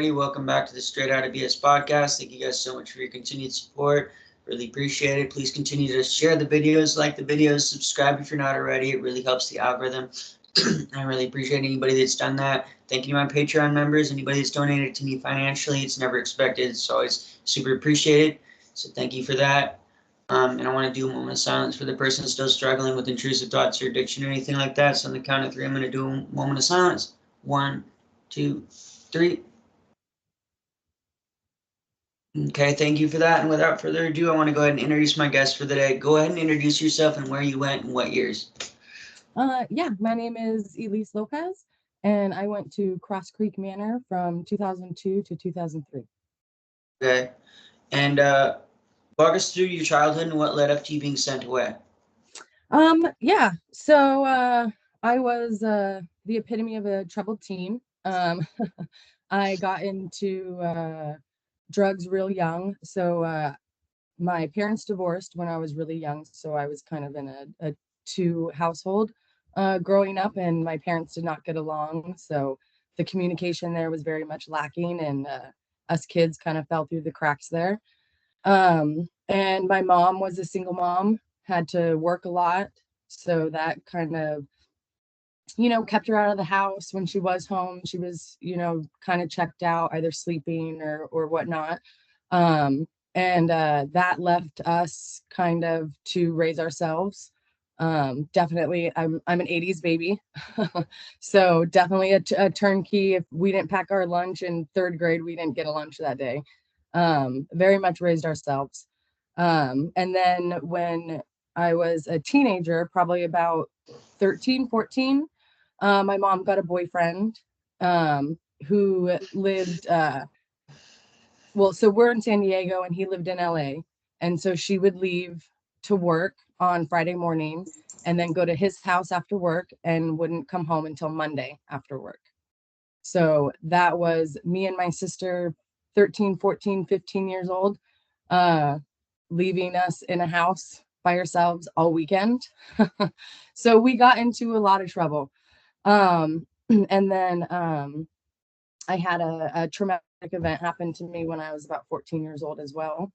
everybody. Welcome back to the Straight Outta BS podcast. Thank you guys so much for your continued support. Really appreciate it. Please continue to share the videos, like the videos, subscribe if you're not already. It really helps the algorithm. I really appreciate anybody that's done that. Thank you to my Patreon members, anybody that's donated to me financially. It's never expected. It's always super appreciated. So thank you for that. And I want to do a moment of silence for the person still struggling with intrusive thoughts or addiction or anything like that. So on the count of 3, I'm going to do a moment of silence. 1, 2, 3. Okay, thank you for that. And without further ado, I want to go ahead and introduce my guest for the day. Go ahead and introduce yourself and where you went and what years. Yeah, my name is Elise Lopez, and I went to Crosscreek Manor from 2002 to 2003. Okay. And walk us through your childhood and what led up to you being sent away. Yeah, so I was the epitome of a troubled teen. I got into drugs real young. So my parents divorced when I was really young, so I was kind of in a two household growing up, and my parents did not get along. So the communication there was very much lacking, and us kids kind of fell through the cracks there. And my mom was a single mom, had to work a lot. So that kind of, kept her out of the house. When she was home, she was, kind of checked out, either sleeping or whatnot. And that left us kind of to raise ourselves. Definitely, I'm an 80s baby. So definitely a turnkey. If we didn't pack our lunch in 3rd grade, we didn't get a lunch that day. Very much raised ourselves. And then when I was a teenager, probably about 13, 14, my mom got a boyfriend who lived, so we're in San Diego and he lived in LA. And so she would leave to work on Friday morning and then go to his house after work and wouldn't come home until Monday after work. So that was me and my sister, 13, 14, 15 years old, leaving us in a house by ourselves all weekend. So we got into a lot of trouble. And then I had a traumatic event happen to me when I was about 14 years old as well.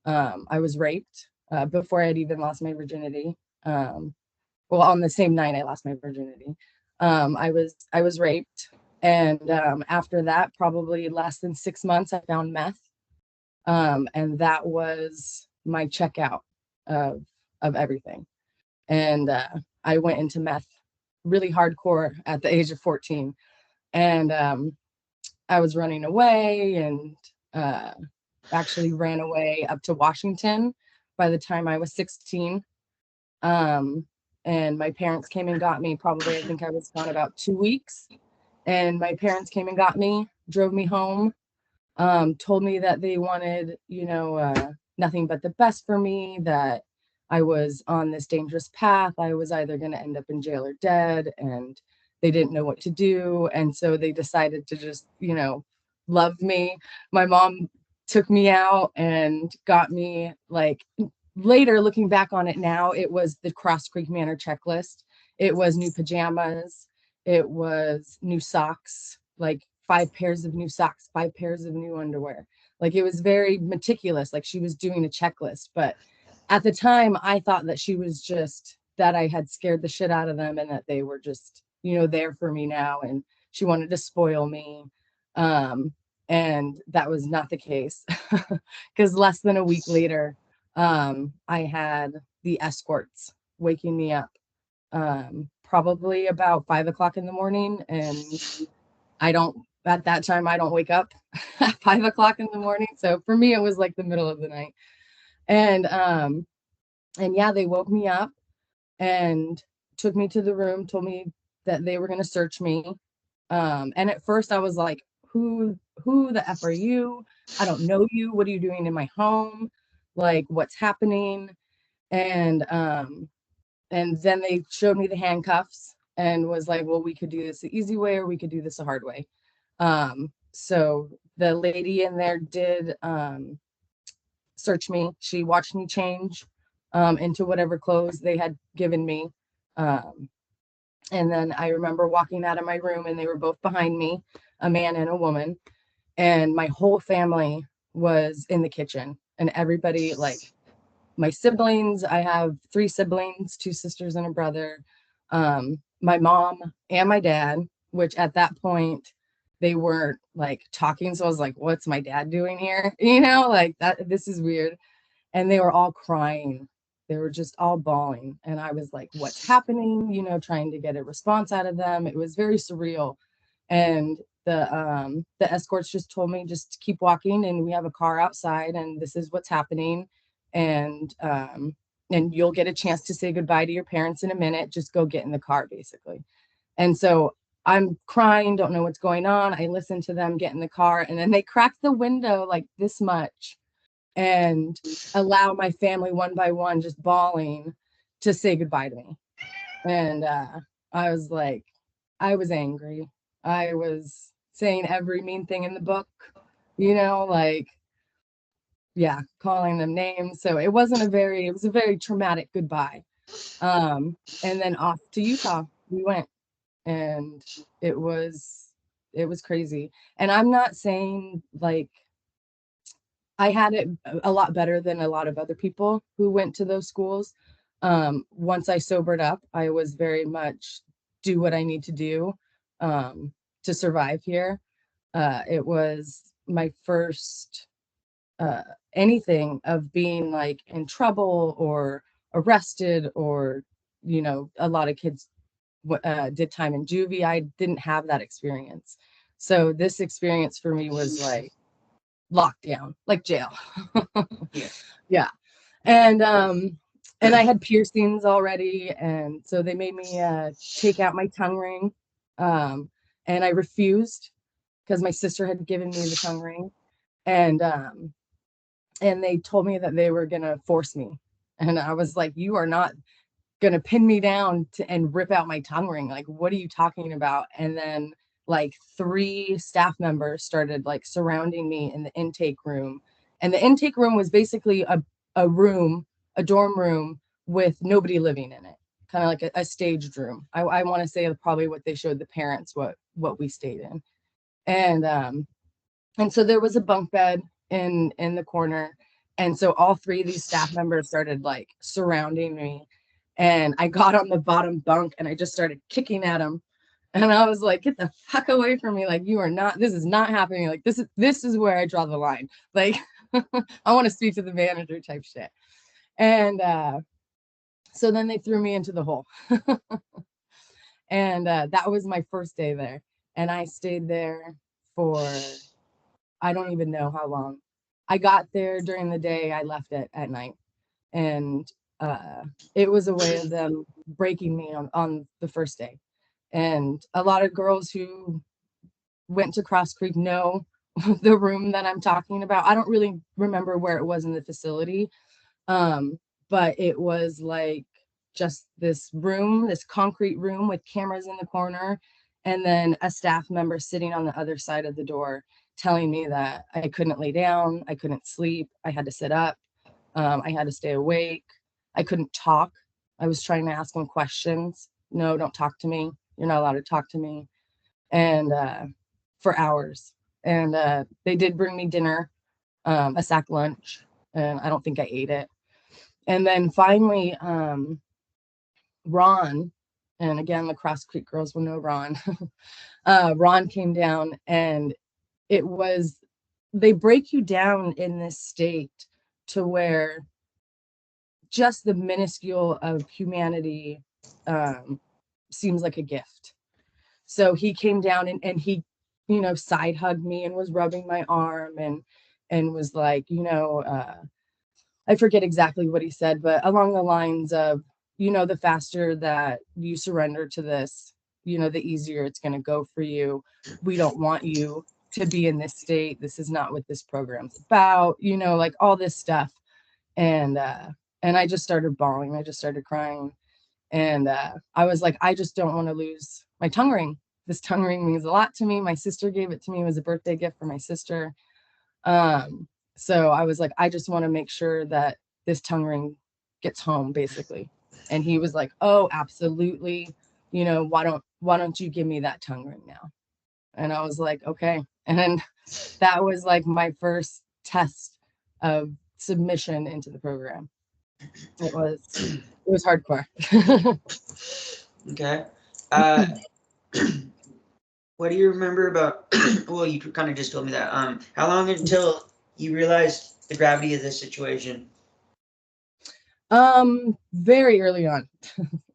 I was raped before I had even lost my virginity. On the same night I lost my virginity. I was raped. And after that, probably less than 6 months, I found meth. And that was my checkout of everything. And I went into meth really hardcore at the age of 14. And I was running away and actually ran away up to Washington by the time I was 16. And my parents came and got me. Probably, I think I was gone about 2 weeks. And my parents came and got me, drove me home, told me that they wanted, nothing but the best for me, that I was on this dangerous path. I was either going to end up in jail or dead, and they didn't know what to do. And so they decided to just, love me. My mom took me out and got me, like, later looking back on it now, it was the Cross Creek Manor checklist. It was new pajamas. It was new socks, like 5 pairs of new socks, 5 pairs of new underwear. Like, it was very meticulous. Like, she was doing a checklist. But at the time, I thought that she was just, that I had scared the shit out of them and that they were just, there for me now. And she wanted to spoil me. And that was not the case, because less than a week later, I had the escorts waking me up, probably about 5 o'clock in the morning. And at that time, I don't wake up at 5 o'clock in the morning. So for me, it was like the middle of the night. And yeah, they woke me up and took me to the room, told me that they were going to search me. And at first I was like, who the F are you? I don't know you. What are you doing in my home? Like, what's happening? And then they showed me the handcuffs and was like, well, we could do this the easy way or we could do this the hard way. So the lady in there did search me. She watched me change into whatever clothes they had given me. And then I remember walking out of my room and they were both behind me, a man and a woman. and my whole family was in the kitchen, and everybody, like my siblings, I have 3 siblings, 2 sisters and a brother, my mom and my dad, which at that point they weren't like talking. So I was like, what's my dad doing here? You know, like that, this is weird. And they were all crying. They were just all bawling. And I was like, what's happening? You know, trying to get a response out of them. It was very surreal. And the escorts just told me just keep walking, and we have a car outside, and this is what's happening. And you'll get a chance to say goodbye to your parents in a minute. Just go get in the car, basically. And so I'm crying, don't know what's going on. I listen to them get in the car, and then they crack the window like this much and allow my family one by one, just bawling, to say goodbye to me. And I was like, I was angry. I was saying every mean thing in the book, you know, like, yeah, calling them names. So it was a very traumatic goodbye. And then off to Utah we went, and it was it was crazy. And I'm not saying like I had it a lot better than a lot of other people who went to those schools. Once I sobered up, I was very much do what I need to do to survive here. It was my first uh, anything of being like in trouble or arrested, or, you know, a lot of kids did time in juvie. I didn't have that experience. So this experience for me was like lockdown, like jail. Yeah. Yeah. And I had piercings already, and so they made me take out my tongue ring. Um and I refused because my sister had given me the tongue ring, and they told me that they were gonna force me. And I was like, you are not gonna pin me down and rip out my tongue ring. Like, what are you talking about? And then like 3 staff members started like surrounding me in the intake room. And the intake room was basically a room, a dorm room with nobody living in it, kind of like a staged room. I want to say probably what they showed the parents, what we stayed in. And so there was a bunk bed in the corner. And so all 3 of these staff members started like surrounding me. And I got on the bottom bunk and I just started kicking at them. And I was like, get the fuck away from me. Like, you are not, this is not happening. Like, this is where I draw the line. Like, I want to speak to the manager type shit. And so then they threw me into the hole. And that was my first day there. And I stayed there for I don't even know how long. I got there during the day, I left it at night. And it was a way of them breaking me on the first day. And a lot of girls who went to Cross Creek know the room that I'm talking about. I don't really remember where it was in the facility, but it was like just this room, this concrete room with cameras in the corner, and then a staff member sitting on the other side of the door telling me that I couldn't lay down, I couldn't sleep, I had to sit up, I had to stay awake, I couldn't talk. I was trying to ask them questions. No, don't talk to me. You're not allowed to talk to me. And for hours. And they did bring me dinner, a sack lunch, and I don't think I ate it. And then finally, Ron, and again, the Cross Creek girls will know Ron. Ron came down, and it was, they break you down in this state to where just the minuscule of humanity seems like a gift. So he came down, and he, you know, side hugged me and was rubbing my arm, and was like, you know, I forget exactly what he said, but along the lines of, you know, the faster that you surrender to this, you know, the easier it's going to go for you. We don't want you to be in this state. This is not what this program's about, you know, like all this stuff. And I just started bawling. I just started crying. And I was like, I just don't want to lose my tongue ring. This tongue ring means a lot to me. My sister gave it to me. It was a birthday gift for my sister. So I was like, I just want to make sure that this tongue ring gets home, basically. And he was like, oh, absolutely. You know, why don't you give me that tongue ring now? And I was like, okay. And then that was like my first test of submission into the program. It was hardcore. Okay. What do you remember about, well, you kind of just told me that. How long until you realized the gravity of this situation? Very early on.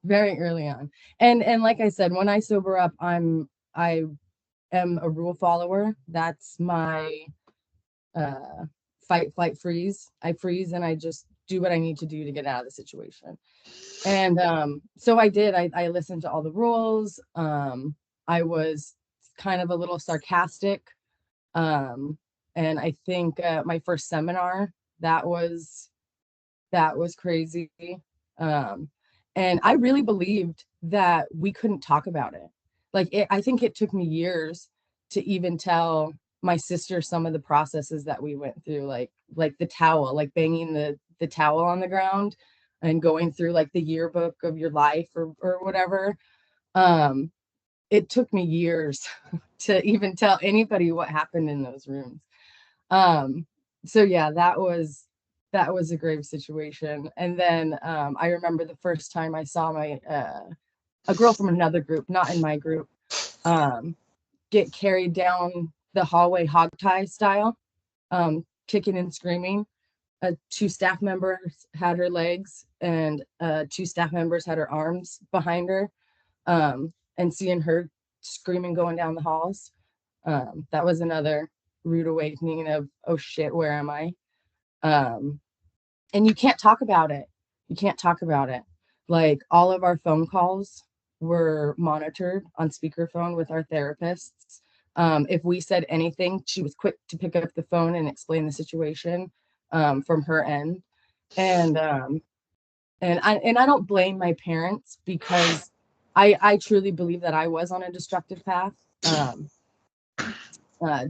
Very early on. And like I said, when I sober up, I am a rule follower. That's my uh fight, flight, freeze. I freeze and I just do what I need to do to get out of the situation. And so I did. I listened to all the rules. I was kind of a little sarcastic. Um, and I think my first seminar, that was crazy. Um, and I really believed that we couldn't talk about it. I think it took me years to even tell my sister some of the processes that we went through, like the towel, like banging the towel on the ground and going through like the yearbook of your life or whatever. Um, it took me years to even tell anybody what happened in those rooms. Um, so yeah, that was a grave situation. And then I remember the first time I saw my a girl from another group, not in my group, um, get carried down the hallway hog tie style, kicking and screaming. Two staff members had her legs, and two staff members had her arms behind her, and seeing her screaming going down the halls. That was another rude awakening of, oh shit, where am I? Um, and you can't talk about it. You can't talk about it. Like all of our phone calls were monitored on speakerphone with our therapists. If we said anything, she was quick to pick up the phone and explain the situation from her end. And I don't blame my parents, because I truly believe that I was on a destructive path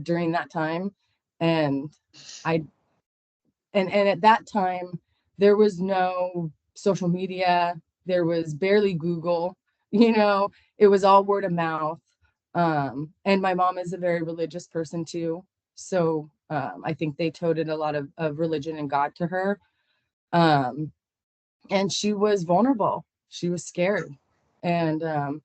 during that time. And I and at that time there was no social media, there was barely Google, it was all word of mouth. And my mom is a very religious person too, so I think they toted a lot of religion and God to her. Um, and she was vulnerable, she was scared. And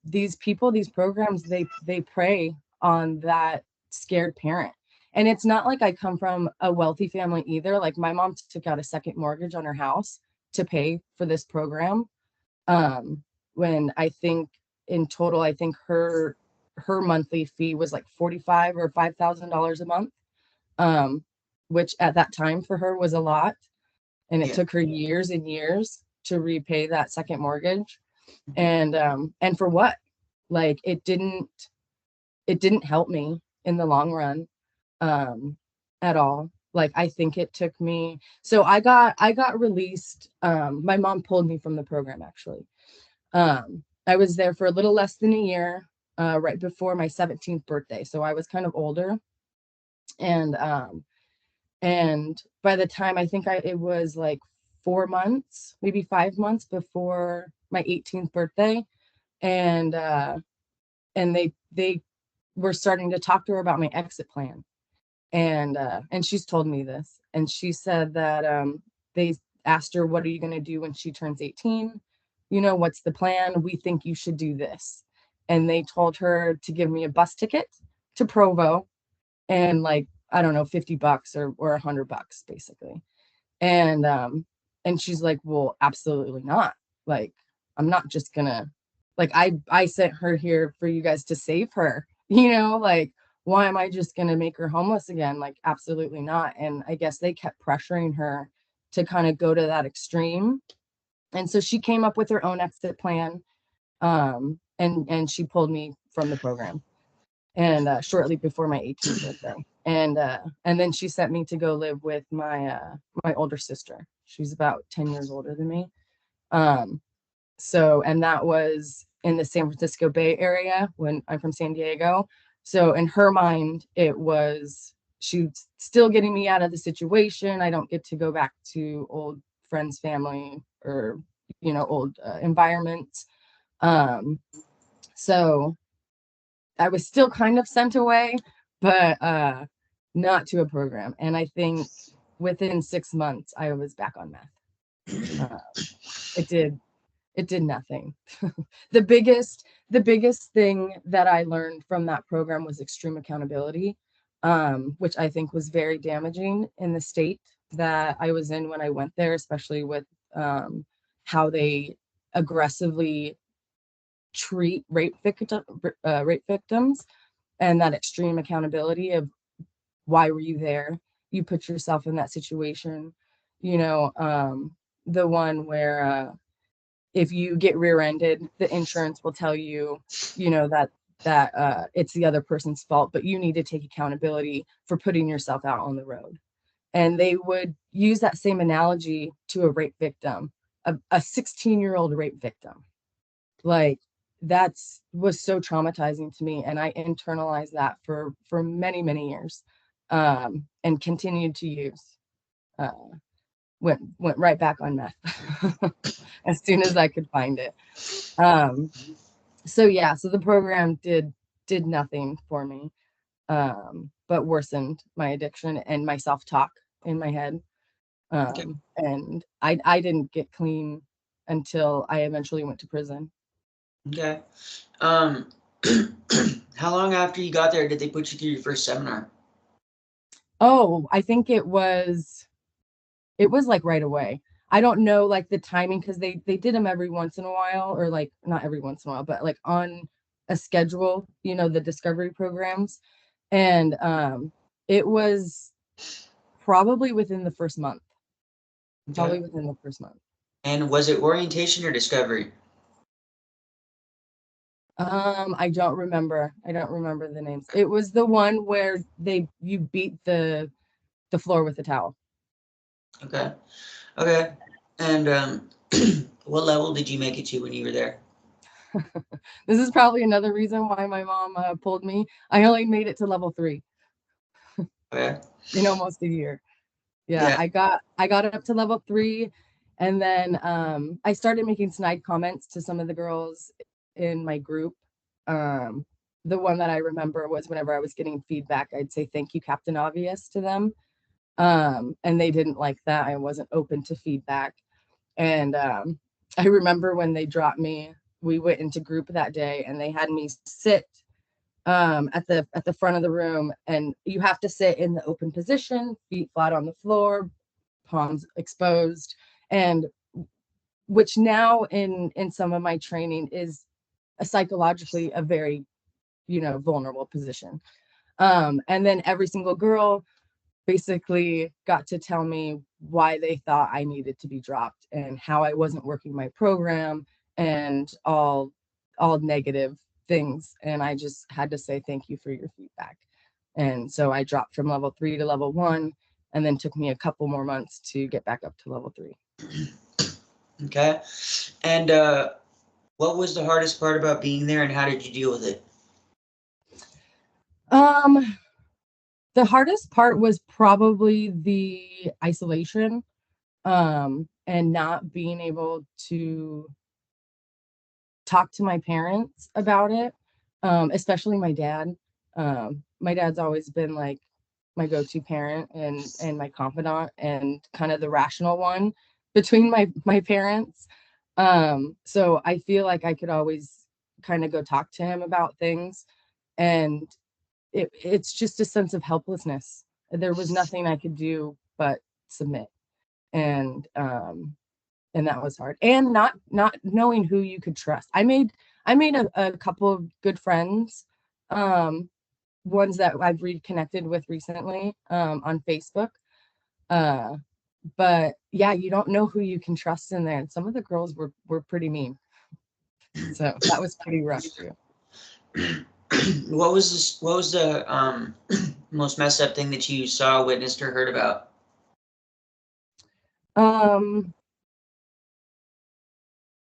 these people, these programs, they prey on that scared parent. And it's not like I come from a wealthy family either. Like my mom took out a second mortgage on her house to pay for this program. When I think in total, I think her monthly fee was like 45 or $5,000 a month, um, which at that time for her was a lot. And it Yeah. took her years and years to repay that second mortgage. And for what? Like it didn't help me in the long run, um at all. Like I think it took me, so I got released. My mom pulled me from the program, actually. I was there for a little less than a year, right before my 17th birthday, so I was kind of older. And um and by the time, I think it was like 4 months, maybe 5 months before my 18th birthday. And they were starting to talk to her about my exit plan. And she's told me this, and she said that they asked her, what are you going to do when she turns 18? What's the plan? We think you should do this. And they told her to give me a bus ticket to Provo, and like, I don't know, $50 or $100 basically. And she's like, well, absolutely not. Like, I'm not just gonna, like, I sent her here for you guys to save her, like, why am I just gonna make her homeless again? Like, absolutely not. And I guess they kept pressuring her to kind of go to that extreme. And so she came up with her own exit plan. And she pulled me from the program, and shortly before my 18th birthday. And then she sent me to go live with my older sister. She's about 10 years older than me. And that was in the San Francisco Bay Area, when I'm from San Diego. So in her mind, it was, she's still getting me out of the situation. I don't get to go back to old friends, family, or old environments. So I was still kind of sent away, but not to a program. And I think within 6 months, I was back on meth. It did nothing. The biggest thing that I learned from that program was extreme accountability, which I think was very damaging in the state that I was in when I went there, especially with how they aggressively treat rape victims, and that extreme accountability of why were you there? You put yourself in that situation. The one where if you get rear-ended, the insurance will tell you, that it's the other person's fault, but you need to take accountability for putting yourself out on the road. And they would use that same analogy to a rape victim, a 16-year-old rape victim. Like, was so traumatizing to me, and I internalized that for many, many years, and continued to use. Went right back on meth as soon as I could find it. So the program did nothing for me, but worsened my addiction and my self-talk in my head. And I didn't get clean until I eventually went to prison. Okay. How long after you got there did they put you through your first seminar? Oh, I think it was like right away. I don't know like the timing, because they did them every once in a while, or like not every once in a while, but like on a schedule, the discovery programs. And it was probably within the first month. Okay. And was it orientation or discovery? I don't remember. The names. It was the one where you beat the floor with a towel. Okay. And what level did you make it to when you were there? This is probably another reason why my mom pulled me. I only made it to level 3 Okay. in almost a year. Yeah. I got it up to level 3, and then I started making snide comments to some of the girls in my group. The one that I remember was whenever I was getting feedback, I'd say thank you, Captain Obvious, to them. And they didn't like that. I wasn't open to feedback. And I remember when they dropped me, we went into group that day, and they had me sit at the front of the room, and you have to sit in the open position, feet flat on the floor, palms exposed, and which now in some of my training is psychologically a very vulnerable position. And then every single girl basically got to tell me why they thought I needed to be dropped, and how I wasn't working my program, and all negative things. And I just had to say thank you for your feedback. And so I dropped from level 3 to level 1, and then took me a couple more months to get back up to level 3. Okay. And what was the hardest part about being there, and how did you deal with it? The hardest part was probably the isolation, and not being able to talk to my parents about it, especially my dad. My dad's always been like my go-to parent, and my confidant, and kind of the rational one between my parents. So I feel like I could always kind of go talk to him about things, and it's just a sense of helplessness. There was nothing I could do but submit. And that was hard, and not knowing who you could trust. I made a couple of good friends, ones that I've reconnected with recently, on Facebook. But yeah, you don't know who you can trust in there. And some of the girls were pretty mean, so that was pretty rough too. What was the most messed up thing that you saw, witnessed, or heard about?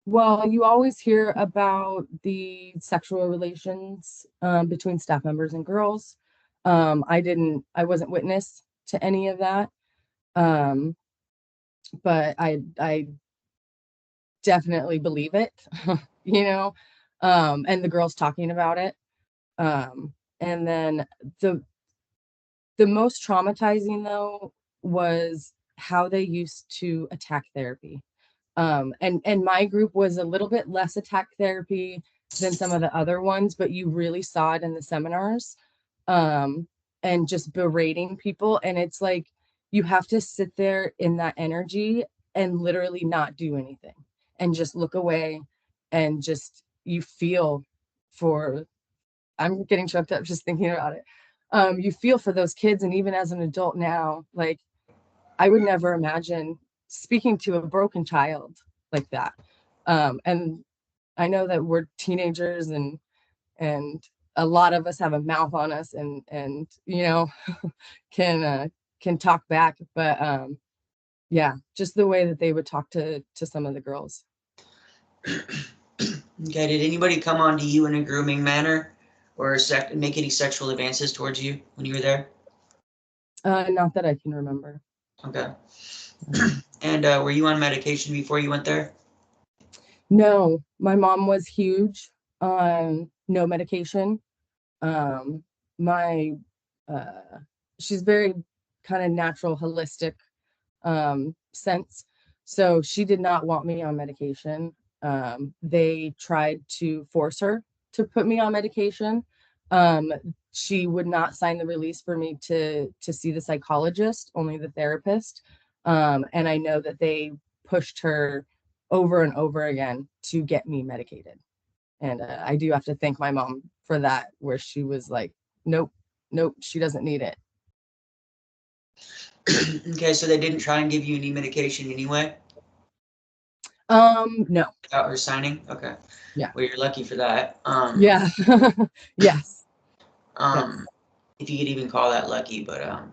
Well, you always hear about the sexual relations between staff members and girls. I wasn't witness to any of that. But I definitely believe it, and the girls talking about it. And then the most traumatizing though was how they used to attack therapy. And my group was a little bit less attack therapy than some of the other ones, but you really saw it in the seminars, and just berating people. And it's like you have to sit there in that energy and literally not do anything and just look away and just you feel for, I'm getting choked up just thinking about it. You feel for those kids. And even as an adult now, like I would never imagine speaking to a broken child like that. And I know that we're teenagers and a lot of us have a mouth on us and you know can talk back, but yeah, just the way that they would talk to some of the girls. Okay, did anybody come on to you in a grooming manner or make any sexual advances towards you when you were there? Not that I can remember. Okay. And were you on medication before you went there? No, my mom was huge on no medication. Um, my she's very kind of natural, holistic sense. So she did not want me on medication. They tried to force her to put me on medication. Um, she would not sign the release for me to see the psychologist, only the therapist. And I know that they pushed her over and over again to get me medicated. And I do have to thank my mom for that, where she was like, nope, nope, she doesn't need it. Okay, so they didn't try and give you any medication anyway? No. Without her signing? Okay. Yeah. Well, you're lucky for that. Yeah. Yes. Yes. If you could even call that lucky, but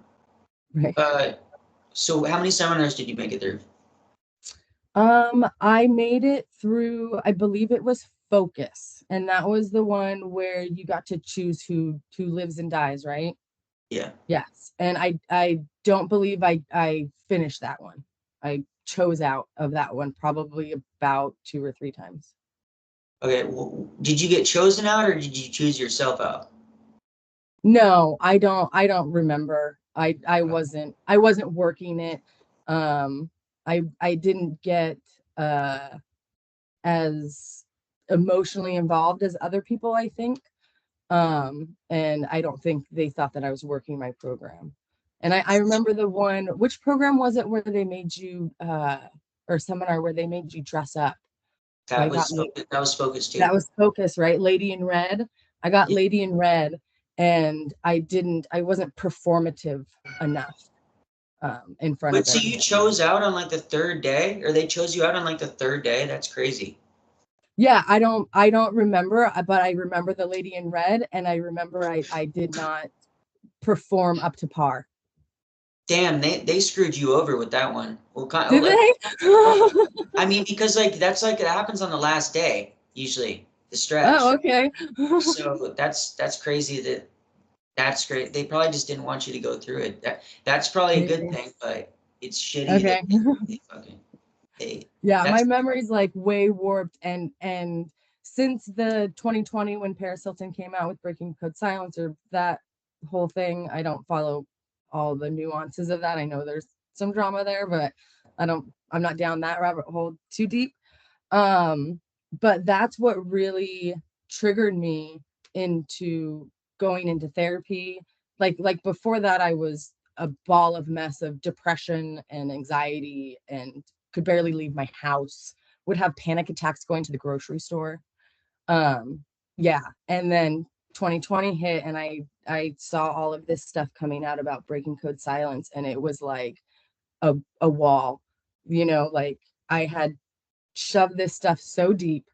Right. so how many seminars did you make it through? I made it through, I believe it was Focus, and that was the one where you got to choose who lives and dies, right? Yeah. Yes. And I don't believe I finished that one. I chose out of that one probably about 2 or 3 times. Okay. Well, did you get chosen out or did you choose yourself out? No, I don't remember. I wasn't working it. I didn't get as emotionally involved as other people, I think. And I don't think they thought that I was working my program. And I remember the one, which program was it where they made you or seminar where they made you dress up? So I got That was focused that too. was Focus, right? Lady in Red. I got Yeah. Lady in Red, and I wasn't performative enough in front But of so you everybody. chose out on like the third day, or they chose you out on like the third day? That's crazy. Yeah, I don't remember, but I remember the Lady in Red, and I remember I did not perform up to par. Damn, they screwed you over with that one. Well, Did they? I mean, because like that's like it happens on the last day usually, the Oh, stretch. okay. So that's crazy that's great. They probably just didn't want you to go through it. That's probably a good Maybe. thing, but it's shitty that Okay. they fucking they Yeah, my that's memory's like way warped, and since the 2020 when Paris Hilton came out with Breaking Code Silence or that whole thing, I don't follow all the nuances of that. I know there's some drama there, but I'm not down that rabbit hole too deep. But that's what really triggered me into going into therapy. Like before that, I was a ball of mess of depression and anxiety and could barely leave my house, would have panic attacks going to the grocery store. Yeah. And then 2020 hit and I saw all of this stuff coming out about breaking code silence, and it was like a wall, like I had shoved this stuff so deep,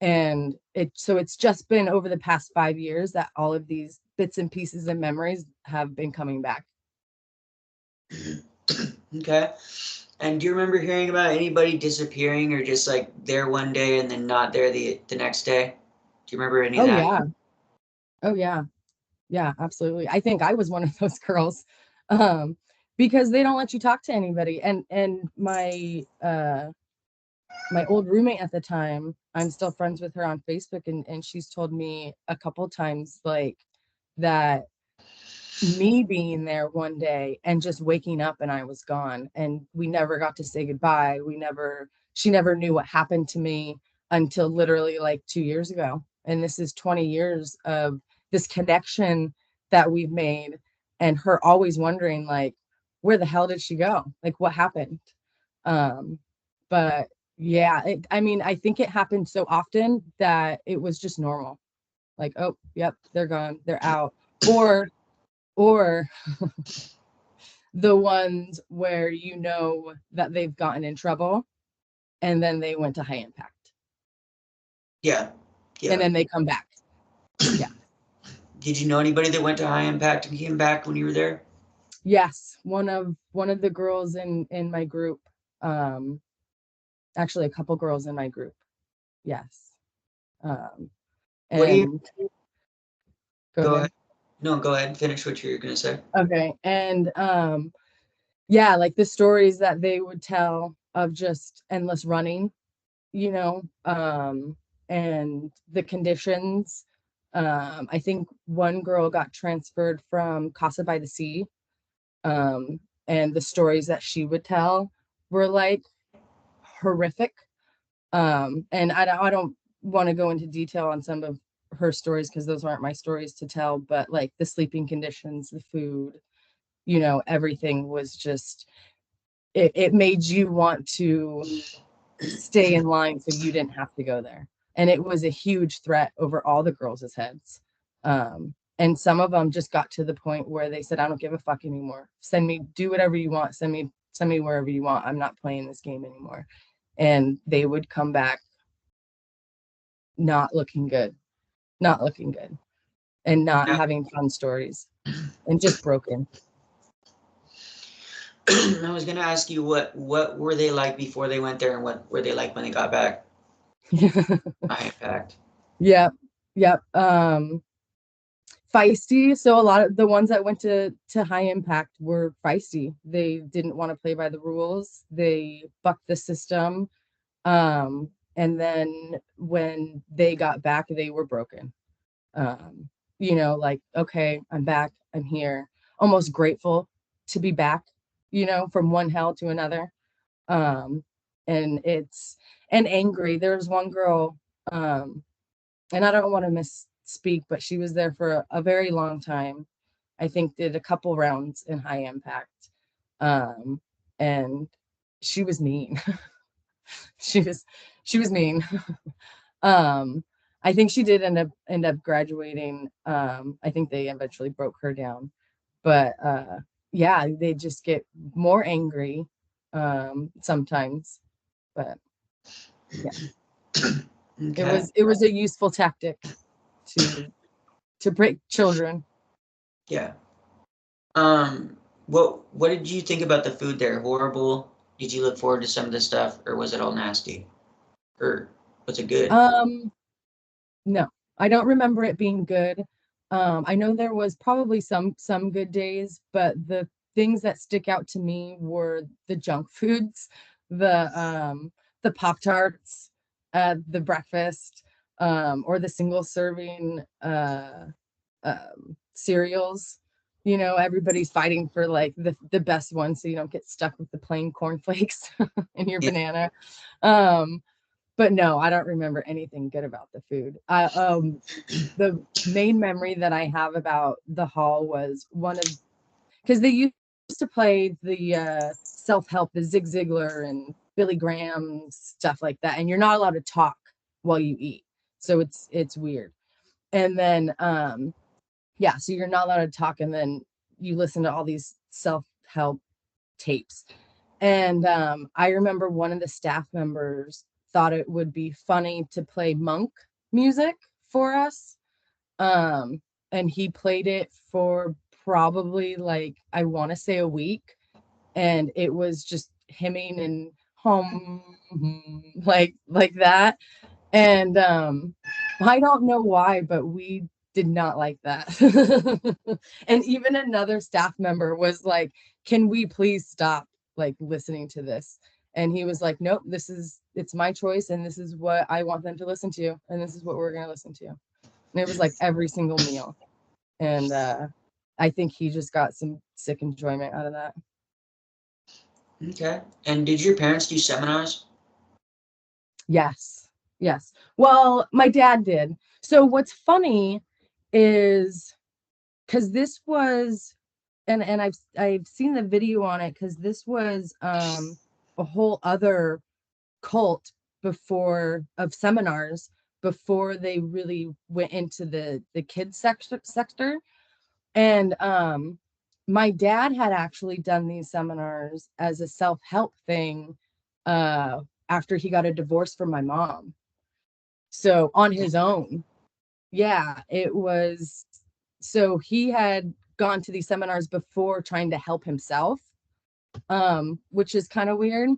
and it's just been over the past 5 years that all of these bits and pieces and memories have been coming back. okay. And do you remember hearing about anybody disappearing or just like there one day and then not there the next day? Do you remember any of Oh that? yeah. Oh yeah. Yeah, absolutely. I think I was one of those girls, um, because they don't let you talk to anybody. And my my old roommate at the time, I'm still friends with her on Facebook, and she's told me a couple times like that me being there one day and just waking up and I was gone, and we never got to say goodbye. She never knew what happened to me until literally like 2 years ago. And this is 20 years of this connection that we've made, and her always wondering like, where the hell did she go? Like, what happened? But yeah, I mean, I think it happened so often that it was just normal. Like, oh, yep, they're gone, they're out. Or the ones where you know that they've gotten in trouble and then they went to high impact. Yeah. And then they come back. Yeah. Did you know anybody that went to high impact and came back when you were there? Yes, one of the girls in my group, actually a couple girls in my group. Yes. And go ahead. No, go ahead. Finish what you're gonna say. Okay. And yeah, like the stories that they would tell of just endless running, you know, and the conditions. I think one girl got transferred from Casa by the Sea, and the stories that she would tell were like horrific. And I don't want to go into detail on some of her stories because those aren't my stories to tell, but like the sleeping conditions, the food, you know, everything was just, it made you want to stay in line so you didn't have to go there. And it was a huge threat over all the girls' heads. And some of them just got to the point where they said, I don't give a fuck anymore. Send me, do whatever you want. Send me wherever you want. I'm not playing this game anymore. And they would come back not looking good, and not having fun stories, and just broken. I was gonna ask you what were they like before they went there, and what were they like when they got back? High impact. Yep. Feisty. So a lot of the ones that went to high impact were feisty. They didn't want to play by the rules. They bucked the system. And then when they got back, they were broken. You know, like, okay, I'm back, I'm here, almost grateful to be back, you know, from one hell to another. And angry. There was one girl, and I don't want to misspeak, but she was there for a very long time. I think did a couple rounds in high impact. And she was mean. she was mean. I think she did end up graduating. I think they eventually broke her down. But yeah, they just get more angry sometimes. But yeah. Okay. It was a useful tactic to break children. Yeah. What did you think about the food there? Horrible? Did you look forward to some of the stuff, or was it all nasty? Or was it good? No, I don't remember it being good. I know there was probably some good days, but the things that stick out to me were the junk foods, the Pop-Tarts at the breakfast, or the single serving cereals. You know, everybody's fighting for like the best one so you don't get stuck with the plain cornflakes in your banana. But no, I don't remember anything good about the food. The main memory that I have about the hall was because they used to play the self-help, the Zig Ziglar and Billy Graham, stuff like that, and you're not allowed to talk while you eat, so it's weird. And then yeah, so you're not allowed to talk, and then you listen to all these self-help tapes. And I remember one of the staff members thought it would be funny to play monk music for us. And he played it for probably like, I want to say a week. And it was just hemming and hum, like that. And I don't know why, but we did not like that. And even another staff member was like, can we please stop like listening to this? And he was like, nope, this is it's my choice, and this is what I want them to listen to, and this is what we're going to listen to. And it was like every single meal. And I think he just got some sick enjoyment out of that. Okay. And did your parents do seminars? Yes. Yes. Well, my dad did. So what's funny is because this was, and I've seen the video on it, because this was a whole other cult of seminars before they really went into the kids sector. And my dad had actually done these seminars as a self-help thing after he got a divorce from my mom. So on his own. Yeah, it was. So he had gone to these seminars before trying to help himself, which is kind of weird.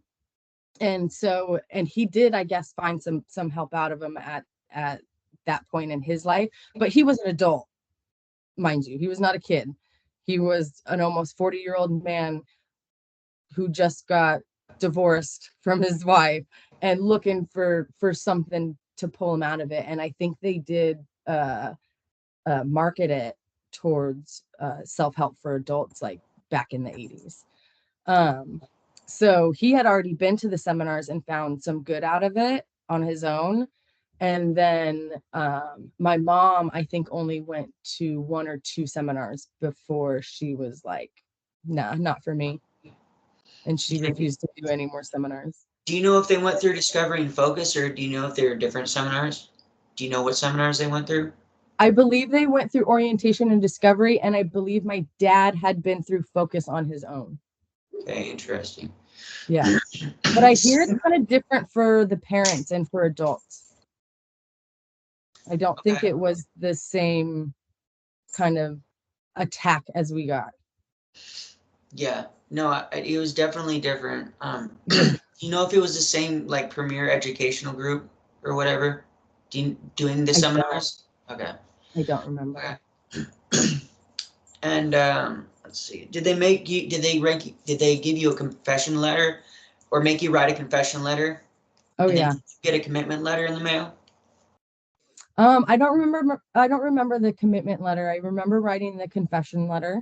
And so, and he did, I guess, find some help out of him at that point in his life. But he was an adult, mind you. He was not a kid. He was an almost 40-year-old man who just got divorced from his wife and looking for something to pull him out of it. And I think they did market it towards self-help for adults, like back in the 80s. So he had already been to the seminars and found some good out of it on his own. And then my mom, I think, only went to 1 or 2 seminars before she was like, nah, not for me. And she refused to do any more seminars. Do you know if they went through Discovery and Focus, or do you know if they were different seminars? Do you know what seminars they went through? I believe they went through Orientation and Discovery, and I believe my dad had been through Focus on his own. Okay, interesting. Yeah. But I hear it's kind of different for the parents and for adults. I don't think it was the same kind of attack as we got. Yeah, no, it was definitely different. Yeah. You know if it was the same like premier educational group or whatever doing the seminars? Okay. I don't remember. Okay. And let's see. Did they give you a confession letter or make you write a confession letter? Oh, and yeah. then get a commitment letter in the mail? I don't remember the commitment letter. I remember writing the confession letter.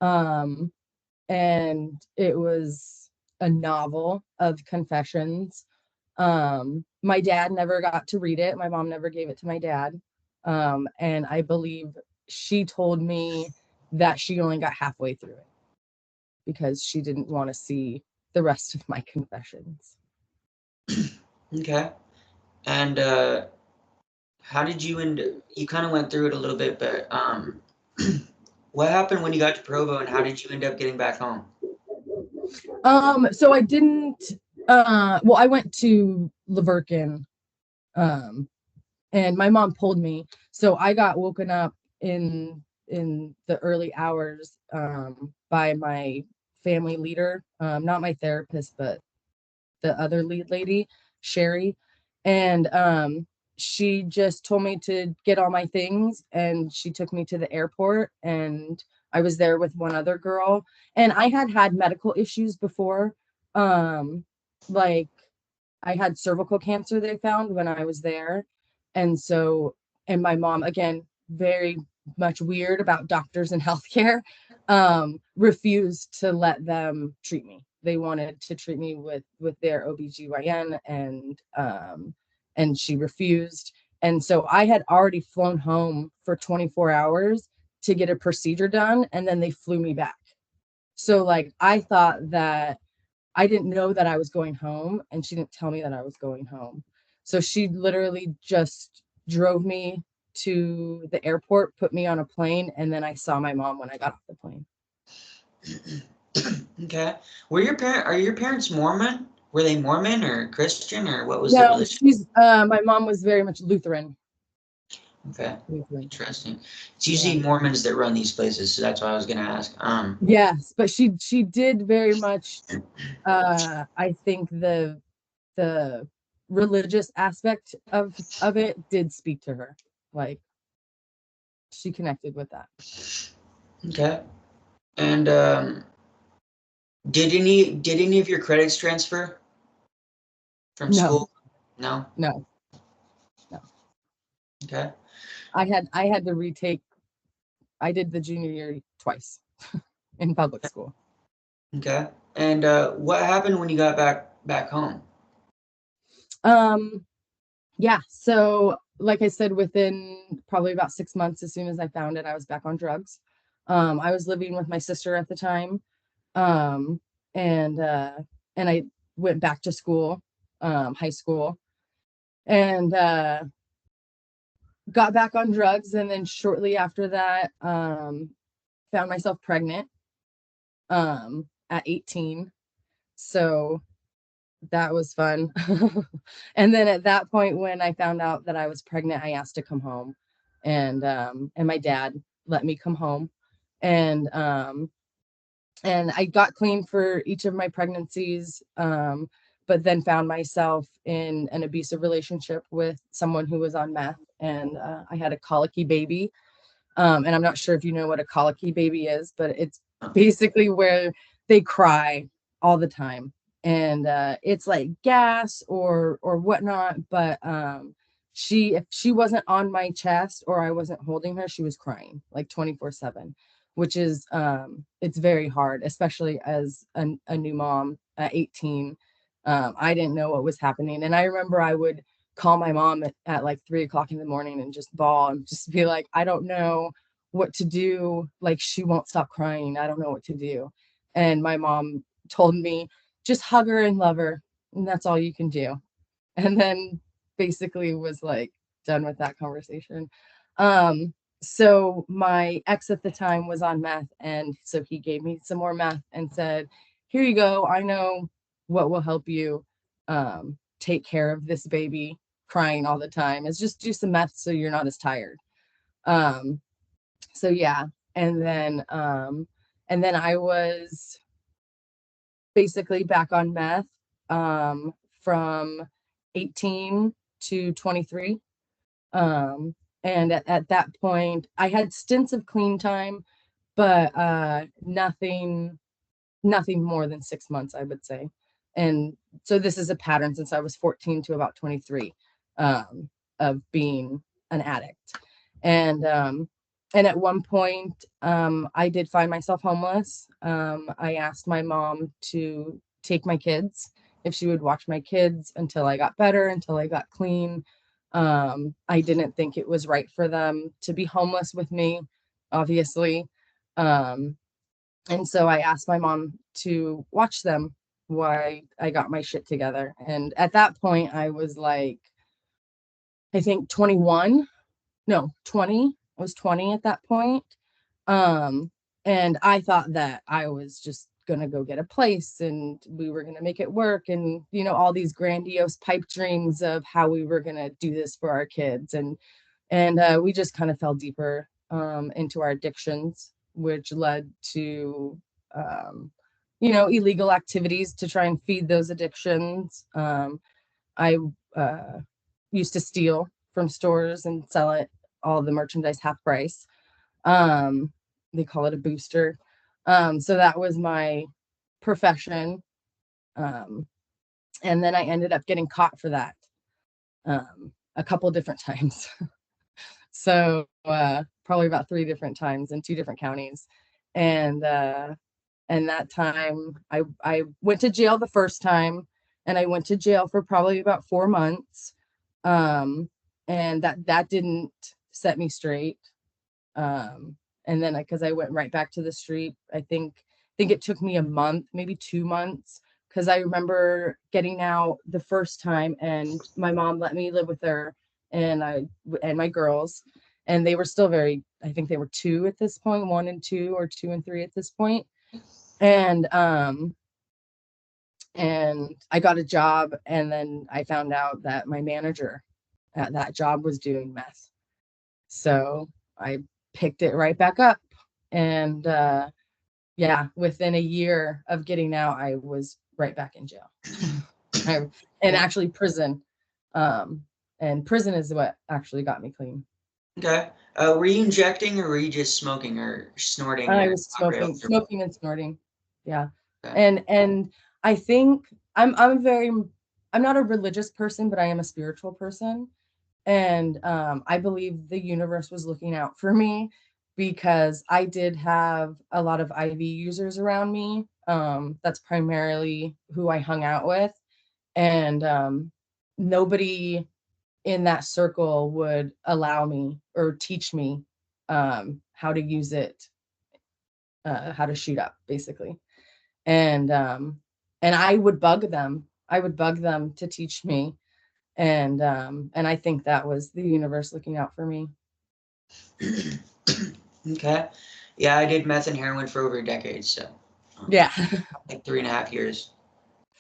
And it was a novel of confessions. My dad never got to read it. My mom never gave it to my dad. And I believe she told me that she only got halfway through it because she didn't want to see the rest of my confessions. Okay. And how did you you kind of went through it a little bit, but what happened when you got to Provo, and how did you end up getting back home? So I didn't well, I went to Leverkin, and my mom pulled me. So I got woken up in the early hours by my family leader, not my therapist, but the other lead lady, Sherry. And she just told me to get all my things, and she took me to the airport, and I was there with one other girl. And I had medical issues before. Like I had cervical cancer they found when I was there. And so, and my mom, again, very much weird about doctors and healthcare, refused to let them treat me. They wanted to treat me with their OBGYN, and she refused. And so I had already flown home for 24 hours to get a procedure done, and then they flew me back. So like I thought that I didn't know that I was going home, and she didn't tell me that I was going home. So she literally just drove me to the airport, put me on a plane, and then I saw my mom when I got off the plane. Okay. Are your parents Mormon? Were they Mormon or Christian, or what was the No, religion? my mom was very much Lutheran. Okay. Lutheran. Interesting. It's usually Mormons that run these places, so that's why I was gonna ask. Yes, but she did very much I think the religious aspect of it did speak to her. Like she connected with that. Okay. And did any of your credits transfer? from No, school? No? no. Okay. I had to retake. I did the junior year twice in public school. Okay. And what happened when you got back home? Yeah, so like I said, within probably about 6 months, as soon as I found it, I was back on drugs. I was living with my sister at the time. Um, and I went back to school, high school, and got back on drugs. And then shortly after that, found myself pregnant at 18. So that was fun. And then at that point, when I found out that I was pregnant, I asked to come home, and my dad let me come home, and I got clean for each of my pregnancies, but then found myself in an abusive relationship with someone who was on meth, and I had a colicky baby. And I'm not sure if you know what a colicky baby is, but it's basically where they cry all the time. And it's like gas or whatnot. But if she wasn't on my chest or I wasn't holding her, she was crying like 24/7, which is it's very hard, especially as a new mom at 18. I didn't know what was happening. And I remember I would call my mom at like 3 o'clock in the morning and just bawl and just be like, I don't know what to do. Like, she won't stop crying. I don't know what to do. And my mom told me, just hug her and love her. And that's all you can do. And then basically was like done with that conversation. So my ex at the time was on meth. And so he gave me some more meth and said, here you go. I know what will help you take care of this baby crying all the time, is just do some meth so you're not as tired. So yeah. And then I was basically back on meth from 18 to 23. And at that point I had stints of clean time, but nothing more than 6 months, I would say. And so this is a pattern since I was 14 to about 23, of being an addict. And at one point, I did find myself homeless. I asked my mom to take my kids, if she would watch my kids until I got better, until I got clean. I didn't think it was right for them to be homeless with me, obviously. And so I asked my mom to watch them while I got my shit together. And at that point, I was like, I think 21. No, 20. I was 20 at that point. And I thought that I was just going to go get a place and we were going to make it work. And, all these grandiose pipe dreams of how we were going to do this for our kids. And we just kind of fell deeper into our addictions, which led to, illegal activities to try and feed those addictions. I used to steal from stores and sell all the merchandise half price. They call it a booster. So that was my profession. And then I ended up getting caught for that a couple different times. So probably about 3 different times in 2 different counties. And that time I went to jail the first time, and I went to jail for probably about 4 months. And that didn't set me straight. And then because I went right back to the street, I think it took me a month, maybe 2 months, because I remember getting out the first time and my mom let me live with her and my girls, and they were still I think they were 2 at this point, 1 and 2, or 2 and 3 at this point. And I got a job, and then I found out that my manager at that job was doing meth. So I picked it right back up. And within a year of getting out, I was right back in jail. And actually prison. And prison is what actually got me clean. Okay. Were you injecting, or were you just smoking or snorting? I was smoking and snorting. Yeah. Okay. And I think I'm very I'm not a religious person, but I am a spiritual person. And I believe the universe was looking out for me because I did have a lot of IV users around me. That's primarily who I hung out with. And nobody in that circle would allow me or teach me how to use it, how to shoot up, basically. And I would bug them. I would bug them to teach me. And I think that was the universe looking out for me. Okay. Yeah, I did meth and heroin for over a decade, so Yeah. like 3.5 years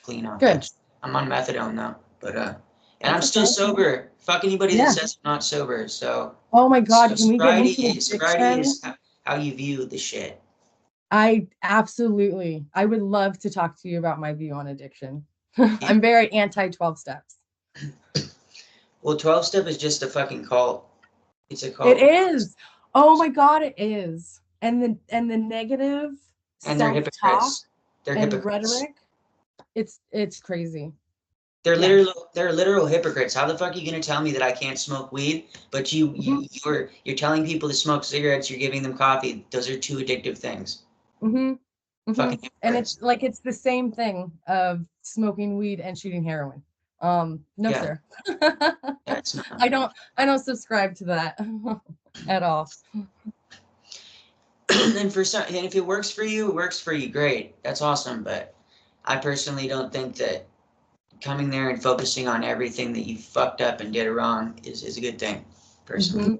clean off Good. that. I'm on methadone now, but and I'm That's still okay. sober. Fuck anybody that Yeah. says I'm not sober. So Oh my God, can we get sobriety, into sobriety addiction? is how you view the shit. I would love to talk to you about my view on addiction. Yeah. I'm very anti 12 steps. Well, 12 step is just a fucking cult. It's a It cult. is. Oh my God, it is. And the negative And they're self-talk hypocrites. They're and hypocrites. rhetoric, it's crazy. They're Yeah. literal hypocrites. How the fuck are you gonna tell me that I can't smoke weed, but you're telling people to smoke cigarettes, you're giving them coffee. Those are two addictive things. Mm-hmm. Mm-hmm. Fucking And hypocrites. it's the same thing of smoking weed and shooting heroin. No, Yeah, sir. yeah, it's not. I don't subscribe to that at all. And for some, and if it works for you, it works for you. Great, that's awesome. But I personally don't think that coming there and focusing on everything that you fucked up and did wrong is a good thing. Personally.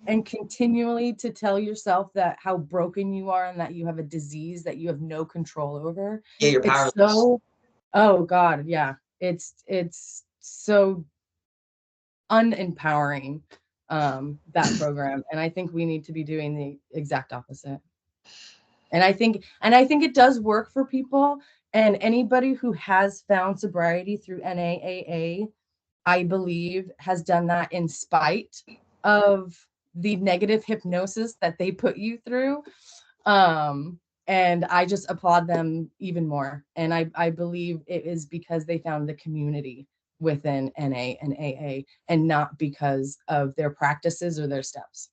And continually to tell yourself that how broken you are and that you have a disease that you have no control over. Yeah, you're It's powerless. so, oh God, yeah. It's so unempowering, that program. And I think we need to be doing the exact opposite. And I think it does work for people. And anybody who has found sobriety through NAAA, I believe, has done that in spite of the negative hypnosis that they put you through. And I just applaud them even more. And I believe it is because they found the community within NA and AA and not because of their practices or their steps.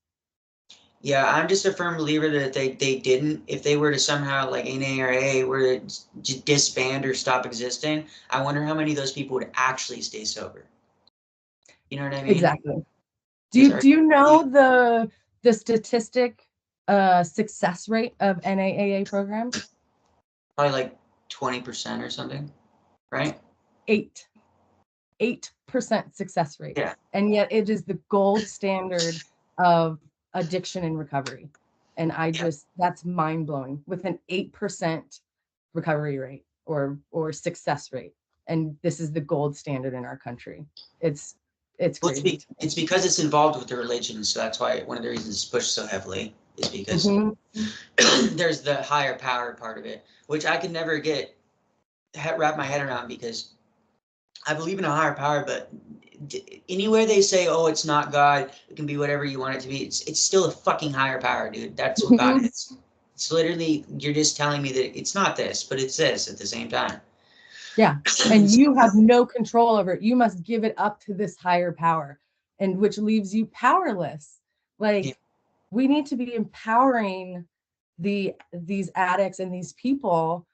Yeah, I'm just a firm believer that they didn't. If they were to somehow, like NA or AA, were to disband or stop existing, I wonder how many of those people would actually stay sober. You know what I mean? Exactly. Because Do you know the statistic success rate of NAAA programs? probably like 20% or something, right? 8% success rate. Yeah. And yet it is the gold standard of addiction and recovery. And that's mind blowing, with an 8% recovery rate or success rate. And this is the gold standard in our country. It's Well, crazy. it's because it's involved with the religion, so that's why one of the reasons it's pushed so heavily is because there's the higher power part of it, which I could never wrap my head around because I believe in a higher power, but anywhere they say, "Oh, it's not God," it can be whatever you want it to be. It's still a fucking higher power, dude. That's what God is. It's literally, you're just telling me that it's not this, but it's this at the same time. Yeah. And you have no control over it. You must give it up to this higher power, and which leaves you powerless. Like, Yeah. we need to be empowering these addicts and these people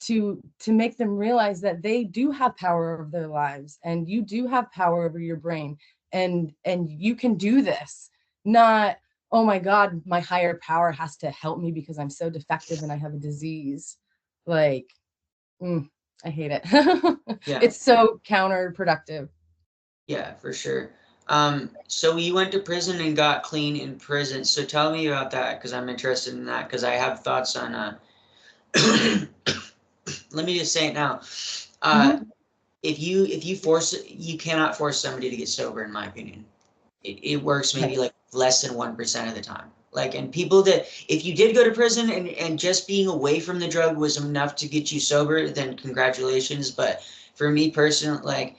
to make them realize that they do have power over their lives, and you do have power over your brain, and you can do this. Not, oh my God, my higher power has to help me because I'm so defective and I have a disease. Like, I hate it. Yeah. It's so counterproductive. Yeah, for sure. So you went to prison and got clean in prison. So tell me about that because I'm interested in that because I have thoughts on let me just say it now. If you force you cannot force somebody to get sober, in my opinion. It works maybe Right. like less than 1% of the time. Like, and people that, if you did go to prison and just being away from the drug was enough to get you sober, then congratulations. But for me personally, like,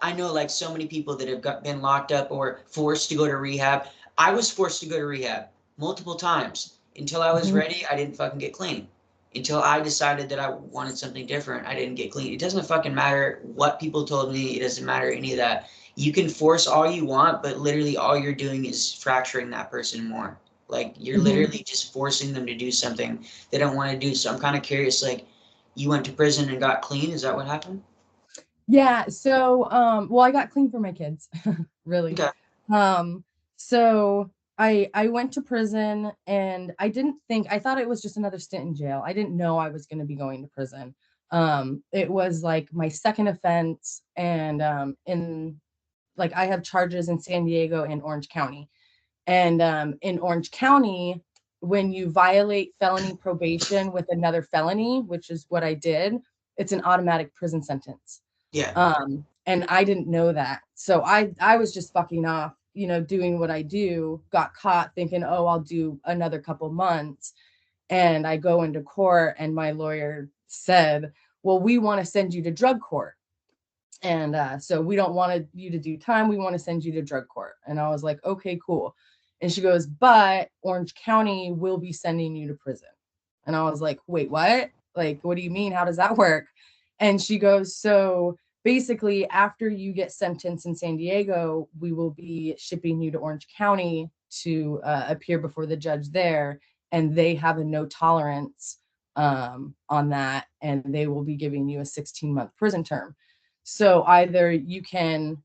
I know like so many people that have been locked up or forced to go to rehab. I was forced to go to rehab multiple times until I was ready. I didn't fucking get clean. until I decided that I wanted something different. I didn't get clean. It doesn't fucking matter what people told me. It doesn't matter any of that. You can force all you want, but literally all you're doing is fracturing that person more. Like you're literally just forcing them to do something they don't want to do. So I'm kind of curious, like you went to prison and got clean. Is that what happened? Yeah, so well, I got clean for my kids, really. Okay. Um, so I went to prison and I thought it was just another stint in jail. I didn't know I was going to be going to prison. It was like my second offense, and in like I have charges in San Diego and Orange County. And in Orange County, when you violate felony probation with another felony, which is what I did, it's an automatic prison sentence. Yeah. And I didn't know that. So I was just fucking off, doing what I do, got caught thinking, oh, I'll do another couple months. And I go into court and my lawyer said, well, we want to send you to drug court. And so we don't want you to do time. We want to send you to drug court. And I was like, okay, cool. And she goes, but Orange County will be sending you to prison. And I was like, wait, what? Like, what do you mean? How does that work? And she goes, so basically, after you get sentenced in San Diego, we will be shipping you to Orange County to appear before the judge there. And they have a no tolerance on that. And they will be giving you a 16-month prison term. So either you can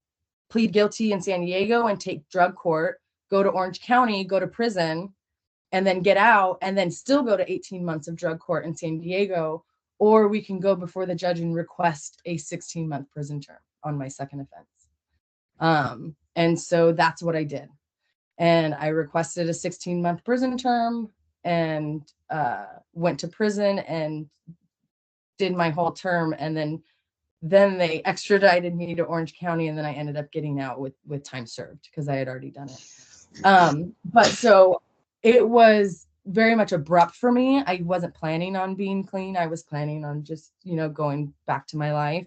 plead guilty in San Diego and take drug court, go to Orange County, go to prison, and then get out and then still go to 18 months of drug court in San Diego, or we can go before the judge and request a 16-month prison term on my second offense. And so that's what I did. And I requested a 16-month prison term and went to prison and did my whole term. And then they extradited me to Orange County, and then I ended up getting out with time served because I had already done it. But so it was very much abrupt for me. I wasn't planning on being clean. I was planning on just, going back to my life.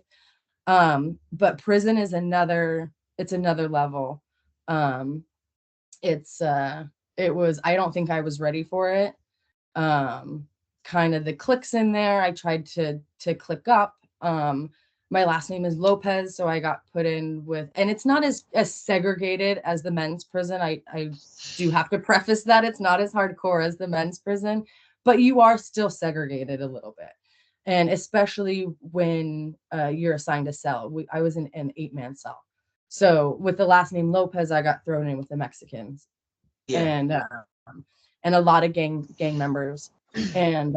But prison is it's another level. I don't think I was ready for it. Kind of the clicks in there. I tried to click up. My last name is Lopez, so I got put in with, and it's not as segregated as the men's prison. I do have to preface that it's not as hardcore as the men's prison, but you are still segregated a little bit. And especially when you're assigned a cell. I was in an 8-man cell. So with the last name Lopez, I got thrown in with the Mexicans. Yeah. And a lot of gang members. And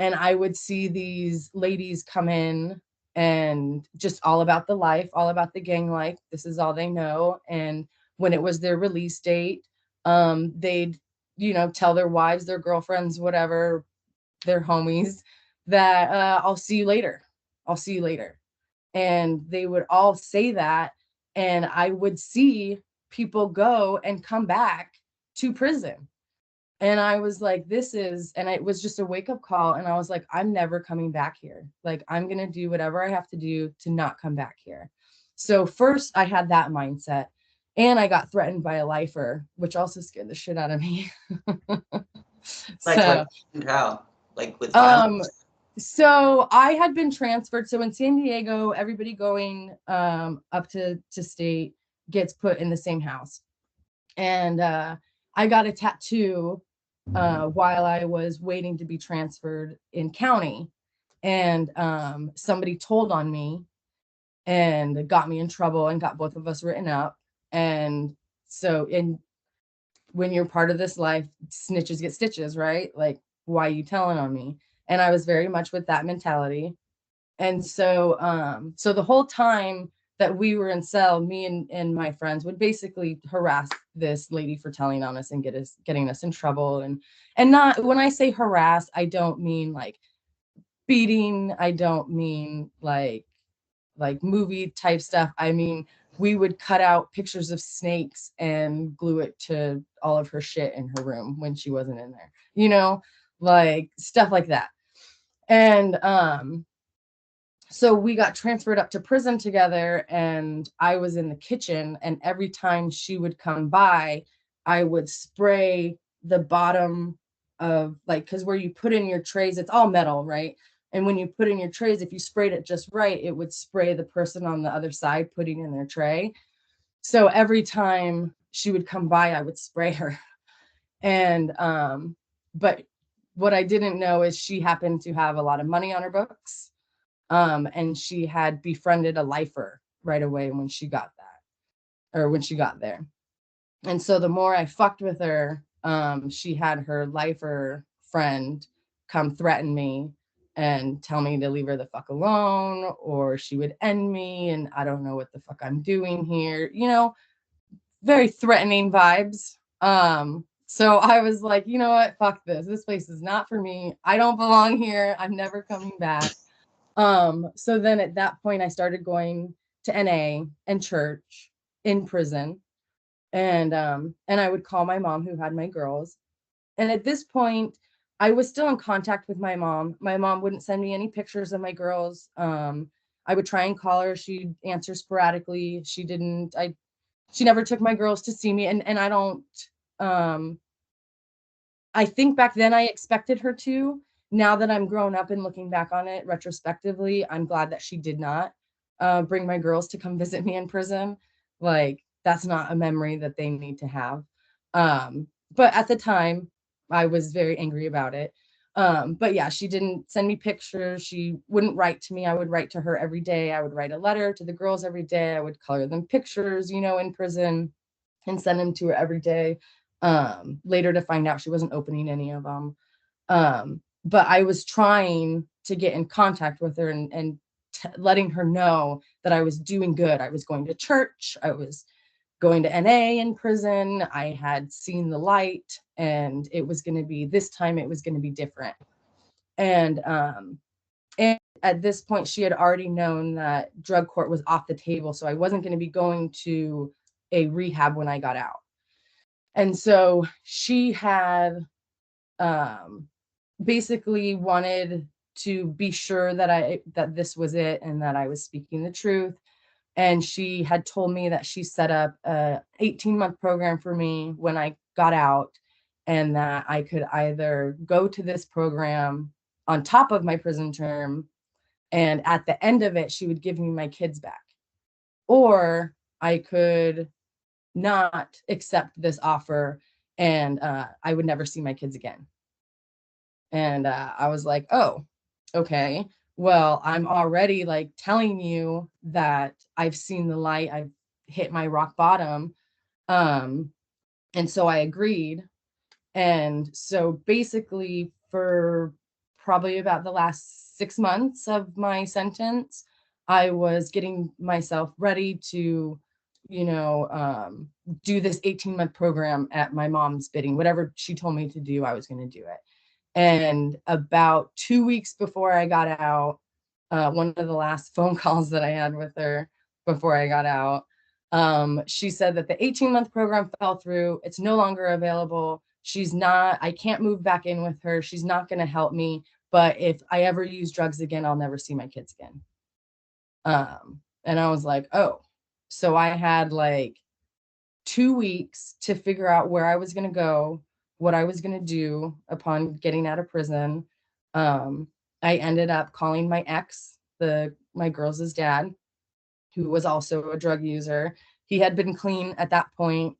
I would see these ladies come in and just all about the life, all about the gang life. This is all they know. And when it was their release date, they'd, tell their wives, their girlfriends, whatever, their homies, that I'll see you later. I'll see you later. And they would all say that. And I would see people go and come back to prison. And I was like, and it was just a wake up call. And I was like, I'm never coming back here. Like, I'm going to do whatever I have to do to not come back here. So first I had that mindset, and I got threatened by a lifer, which also scared the shit out of me. Like how? Like with violence? So I had been transferred. So in San Diego, everybody going up to state gets put in the same house. And I got a tattoo while I was waiting to be transferred in county. And somebody told on me and got me in trouble and got both of us written up. And so when you're part of this life, snitches get stitches, right? Like, why are you telling on me? And I was very much with that mentality. And so so the whole time that we were in cell, me and my friends would basically harass this lady for telling on us and getting us in trouble. And not, when I say harass, I don't mean like beating. I don't mean like movie type stuff. I mean, we would cut out pictures of snakes and glue it to all of her shit in her room when she wasn't in there, like stuff like that. And so we got transferred up to prison together, and I was in the kitchen, and every time she would come by, I would spray the bottom of like, because where you put in your trays, it's all metal, right? And when you put in your trays, if you sprayed it just right, it would spray the person on the other side putting in their tray. So every time she would come by, I would spray her. And but what I didn't know is she happened to have a lot of money on her books. And she had befriended a lifer right away when she got that, or when she got there. And so the more I fucked with her, she had her lifer friend come threaten me and tell me to leave her the fuck alone, or she would end me, and I don't know what the fuck I'm doing here, you know, very threatening vibes. So I was like, you know what, fuck this. This place is not for me. I don't belong here. I'm never coming back. So then at that point, I started going to NA and church in prison. And I would call my mom who had my girls. And at this point, I was still in contact with my mom. My mom wouldn't send me any pictures of my girls. I would try and call her. She'd answer sporadically. She never took my girls to see me. And I don't, I think back then I expected her to. Now that I'm grown up and looking back on it retrospectively, I'm glad that she did not bring my girls to come visit me in prison. Like, that's not a memory that they need to have. But at the time, I was very angry about it. But yeah, she didn't send me pictures. She wouldn't write to me. I would write to her every day. I would write a letter to the girls every day. I would color them pictures, you know, in prison and send them to her every day. Later to find out she wasn't opening any of them. But I was trying to get in contact with her and letting her know that I was doing good. I was going to church. I was going to NA in prison. I had seen the light, and it was going to be, this time it was going to be different. And at this point, she had already known that drug court was off the table. So I wasn't going to be going to a rehab when I got out. And so she had basically wanted to be sure that this was it and that I was speaking the truth. And she had told me that she set up a 18-month program for me when I got out, and that I could either go to this program on top of my prison term, and at the end of it, she would give me my kids back, or I could not accept this offer, and I would never see my kids again. And I was like, oh, okay. Well, I'm already like telling you that I've seen the light. I've hit my rock bottom. And so I agreed. And so basically, for probably about the last 6 months of my sentence, I was getting myself ready to, you know, do this 18-month program at my mom's bidding. Whatever she told me to do, I was going to do it. And about 2 weeks before I got out, one of the last phone calls that I had with her before I got out, she said that the 18-month program fell through. It's no longer available. I can't move back in with her. She's not going to help me. But if I ever use drugs again, I'll never see my kids again. And I was like, oh, so I had like 2 weeks to figure out where I was going to go, what I was going to do upon getting out of prison. I ended up calling my ex, my girls' dad, who was also a drug user. He had been clean at that point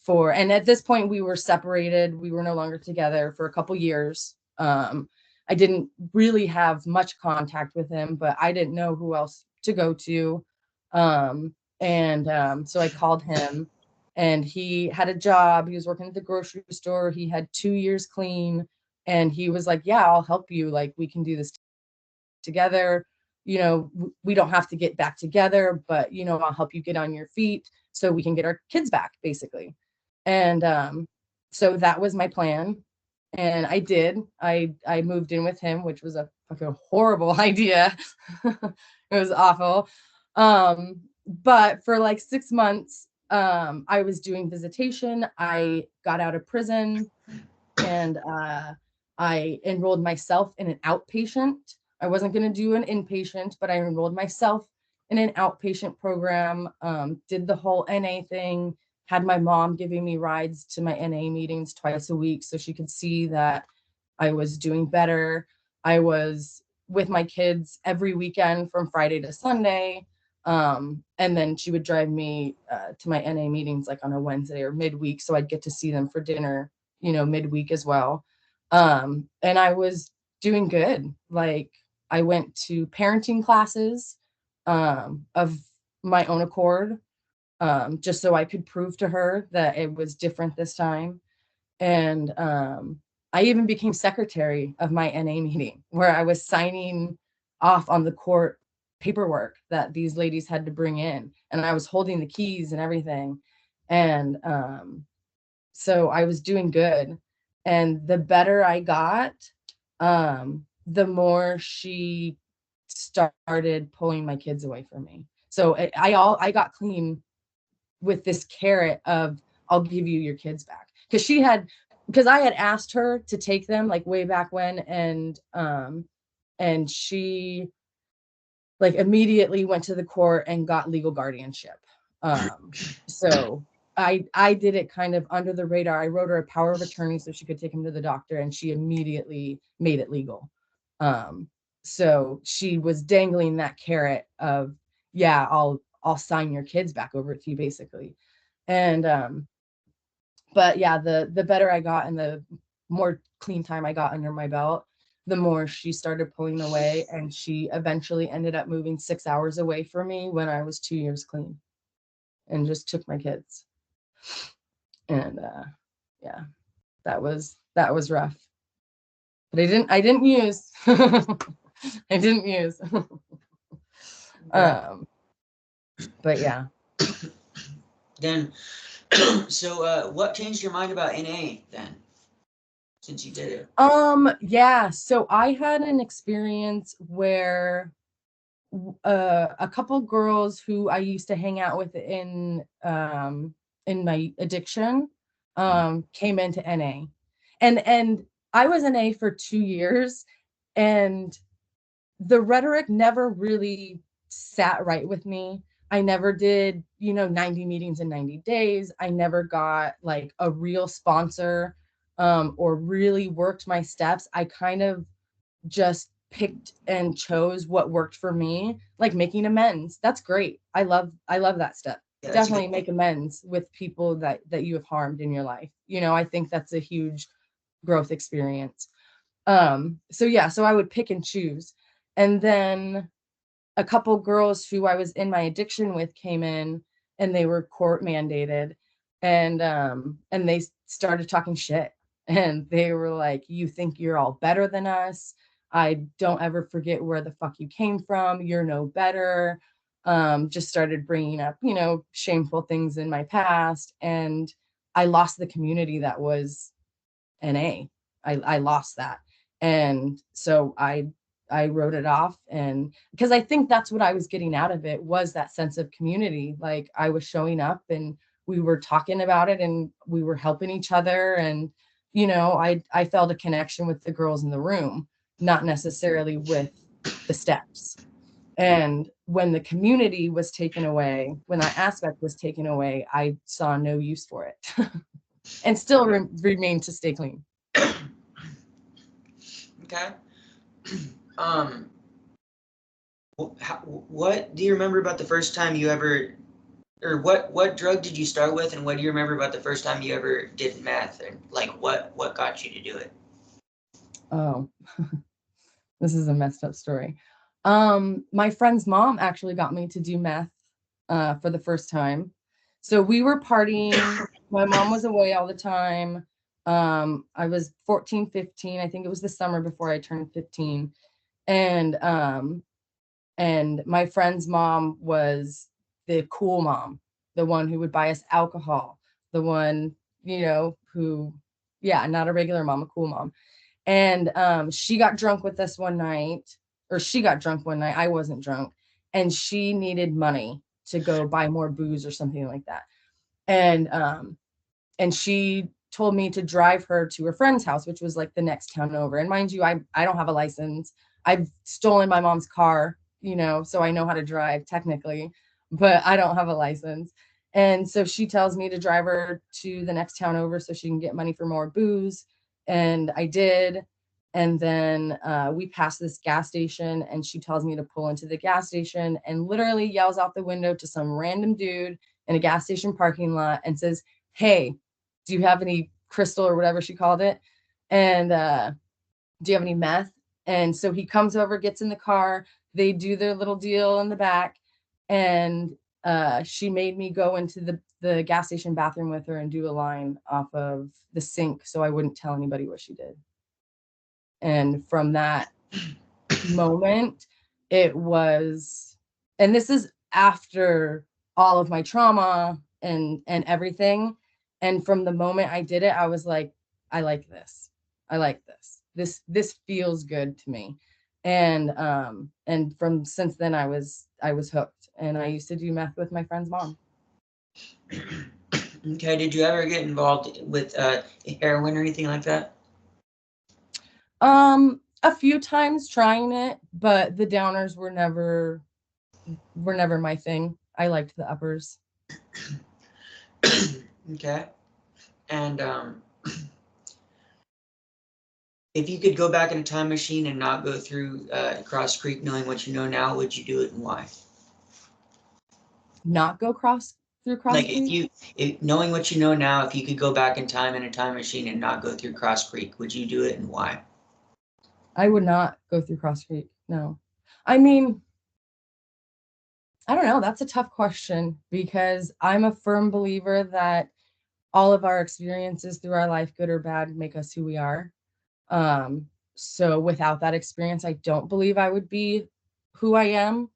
and at this point we were separated. We were no longer together for a couple years. I didn't really have much contact with him, but I didn't know who else to go to. So I called him, and he had a job. He was working at the grocery store. He had 2 years clean, and he was like, yeah, I'll help you. Like, we can do this together. You know, we don't have to get back together, but, you know, I'll help you get on your feet so we can get our kids back, basically. And so that was my plan. And I did. I moved in with him, which was a fucking horrible idea. It was awful. But for like 6 months, I was doing visitation. I got out of prison, and I enrolled myself in an outpatient. I wasn't going to do an inpatient, but I enrolled myself in an outpatient program, did the whole NA thing, had my mom giving me rides to my NA meetings twice a week so she could see that I was doing better. I was with my kids every weekend from Friday to Sunday. And then she would drive me to my NA meetings like on a Wednesday or midweek. So I'd get to see them for dinner, midweek as well. And I was doing good. Like I went to parenting classes of my own accord, just so I could prove to her that it was different this time. And I even became secretary of my NA meeting, where I was signing off on the court paperwork that these ladies had to bring in, and I was holding the keys and everything. And so I was doing good. And the better I got, the more she started pulling my kids away from me. So I got clean with this carrot of, I'll give you your kids back. Because I had asked her to take them like way back when, and she like immediately went to the court and got legal guardianship. So I did it kind of under the radar. I wrote her a power of attorney so she could take him to the doctor, and she immediately made it legal. So she was dangling that carrot of, yeah, I'll sign your kids back over to you, basically. And but yeah, the better I got and the more clean time I got under my belt, the more she started pulling away, and she eventually ended up moving 6 hours away from me when I was 2 years clean, and just took my kids. And yeah, that was rough. But I didn't use. I didn't use. But yeah. Then, so what changed your mind about NA then, since you did it? Yeah, so I had an experience where a couple girls who I used to hang out with in my addiction came into NA. And I was NA for 2 years, and the rhetoric never really sat right with me. I never did, 90 meetings in 90 days. I never got like a real sponsor or really worked my steps. I kind of just picked and chose what worked for me, like making amends. That's great. I love that step. Yeah, definitely make amends with people that you have harmed in your life. I think that's a huge growth experience. So I would pick and choose. And then a couple girls who I was in my addiction with came in, and they were court mandated, and they started talking shit, and they were like, you think you're all better than us. I don't ever forget where the fuck you came from. You're no better. Just started bringing up, shameful things in my past. And I lost the community that was NA. I lost that. And so I wrote it off, and because I think that's what I was getting out of it, was that sense of community. Like I was showing up, and we were talking about it, and we were helping each other. And, I felt a connection with the girls in the room, not necessarily with the steps. And when the community was taken away, when that aspect was taken away, I saw no use for it and still remain to stay clean. Okay. What do you remember about the first time you ever, or what drug did you start with, and what do you remember about the first time you ever did meth, and like what got you to do it? Oh, this is a messed up story. My friend's mom actually got me to do meth for the first time. So we were partying. My mom was away all the time. I was 14, 15. I think it was the summer before I turned 15. And my friend's mom was the cool mom, the one who would buy us alcohol, the one, who, yeah, not a regular mom, a cool mom. And she got drunk with us one night, or she got drunk one night. I wasn't drunk, and she needed money to go buy more booze or something like that. And she told me to drive her to her friend's house, which was like the next town over. And mind you, I don't have a license. I've stolen my mom's car, so I know how to drive technically, but I don't have a license. And so she tells me to drive her to the next town over so she can get money for more booze. And I did. And then we passed this gas station and she tells me to pull into the gas station and literally yells out the window to some random dude in a gas station parking lot and says, "Hey, do you have any crystal," or whatever she called it? And "Do you have any meth?" And so he comes over, gets in the car. They do their little deal in the back. And she made me go into the gas station bathroom with her and do a line off of the sink so I wouldn't tell anybody what she did. And from that moment, it was, and this is after all of my trauma and everything. And from the moment I did it, I was like, I like this. I like this. This feels good to me. And from since then I was hooked, and I used to do meth with my friend's mom. Okay, did you ever get involved with heroin or anything like that? A few times trying it, but the downers were never my thing. I liked the uppers. Okay. And if you could go back in a time machine and not go through Cross Creek knowing what you know now, would you do it and why? Not go through Cross Like Creek? if knowing what you know now, if you could go back in time in a time machine and not go through Cross Creek, would you do it and why? I would not go through Cross Creek. No. I mean, I don't know. That's a tough question because I'm a firm believer that all of our experiences through our life, good or bad, make us who we are. So without that experience, I don't believe I would be who I am.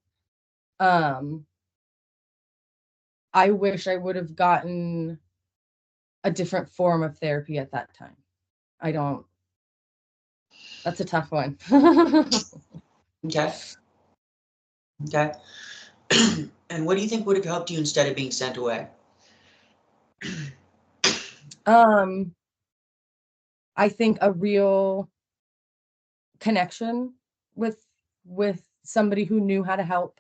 I wish I would have gotten a different form of therapy at that time. I don't. That's a tough one. Okay. Okay. And what do you think would have helped you instead of being sent away? I think a real connection with somebody who knew how to help.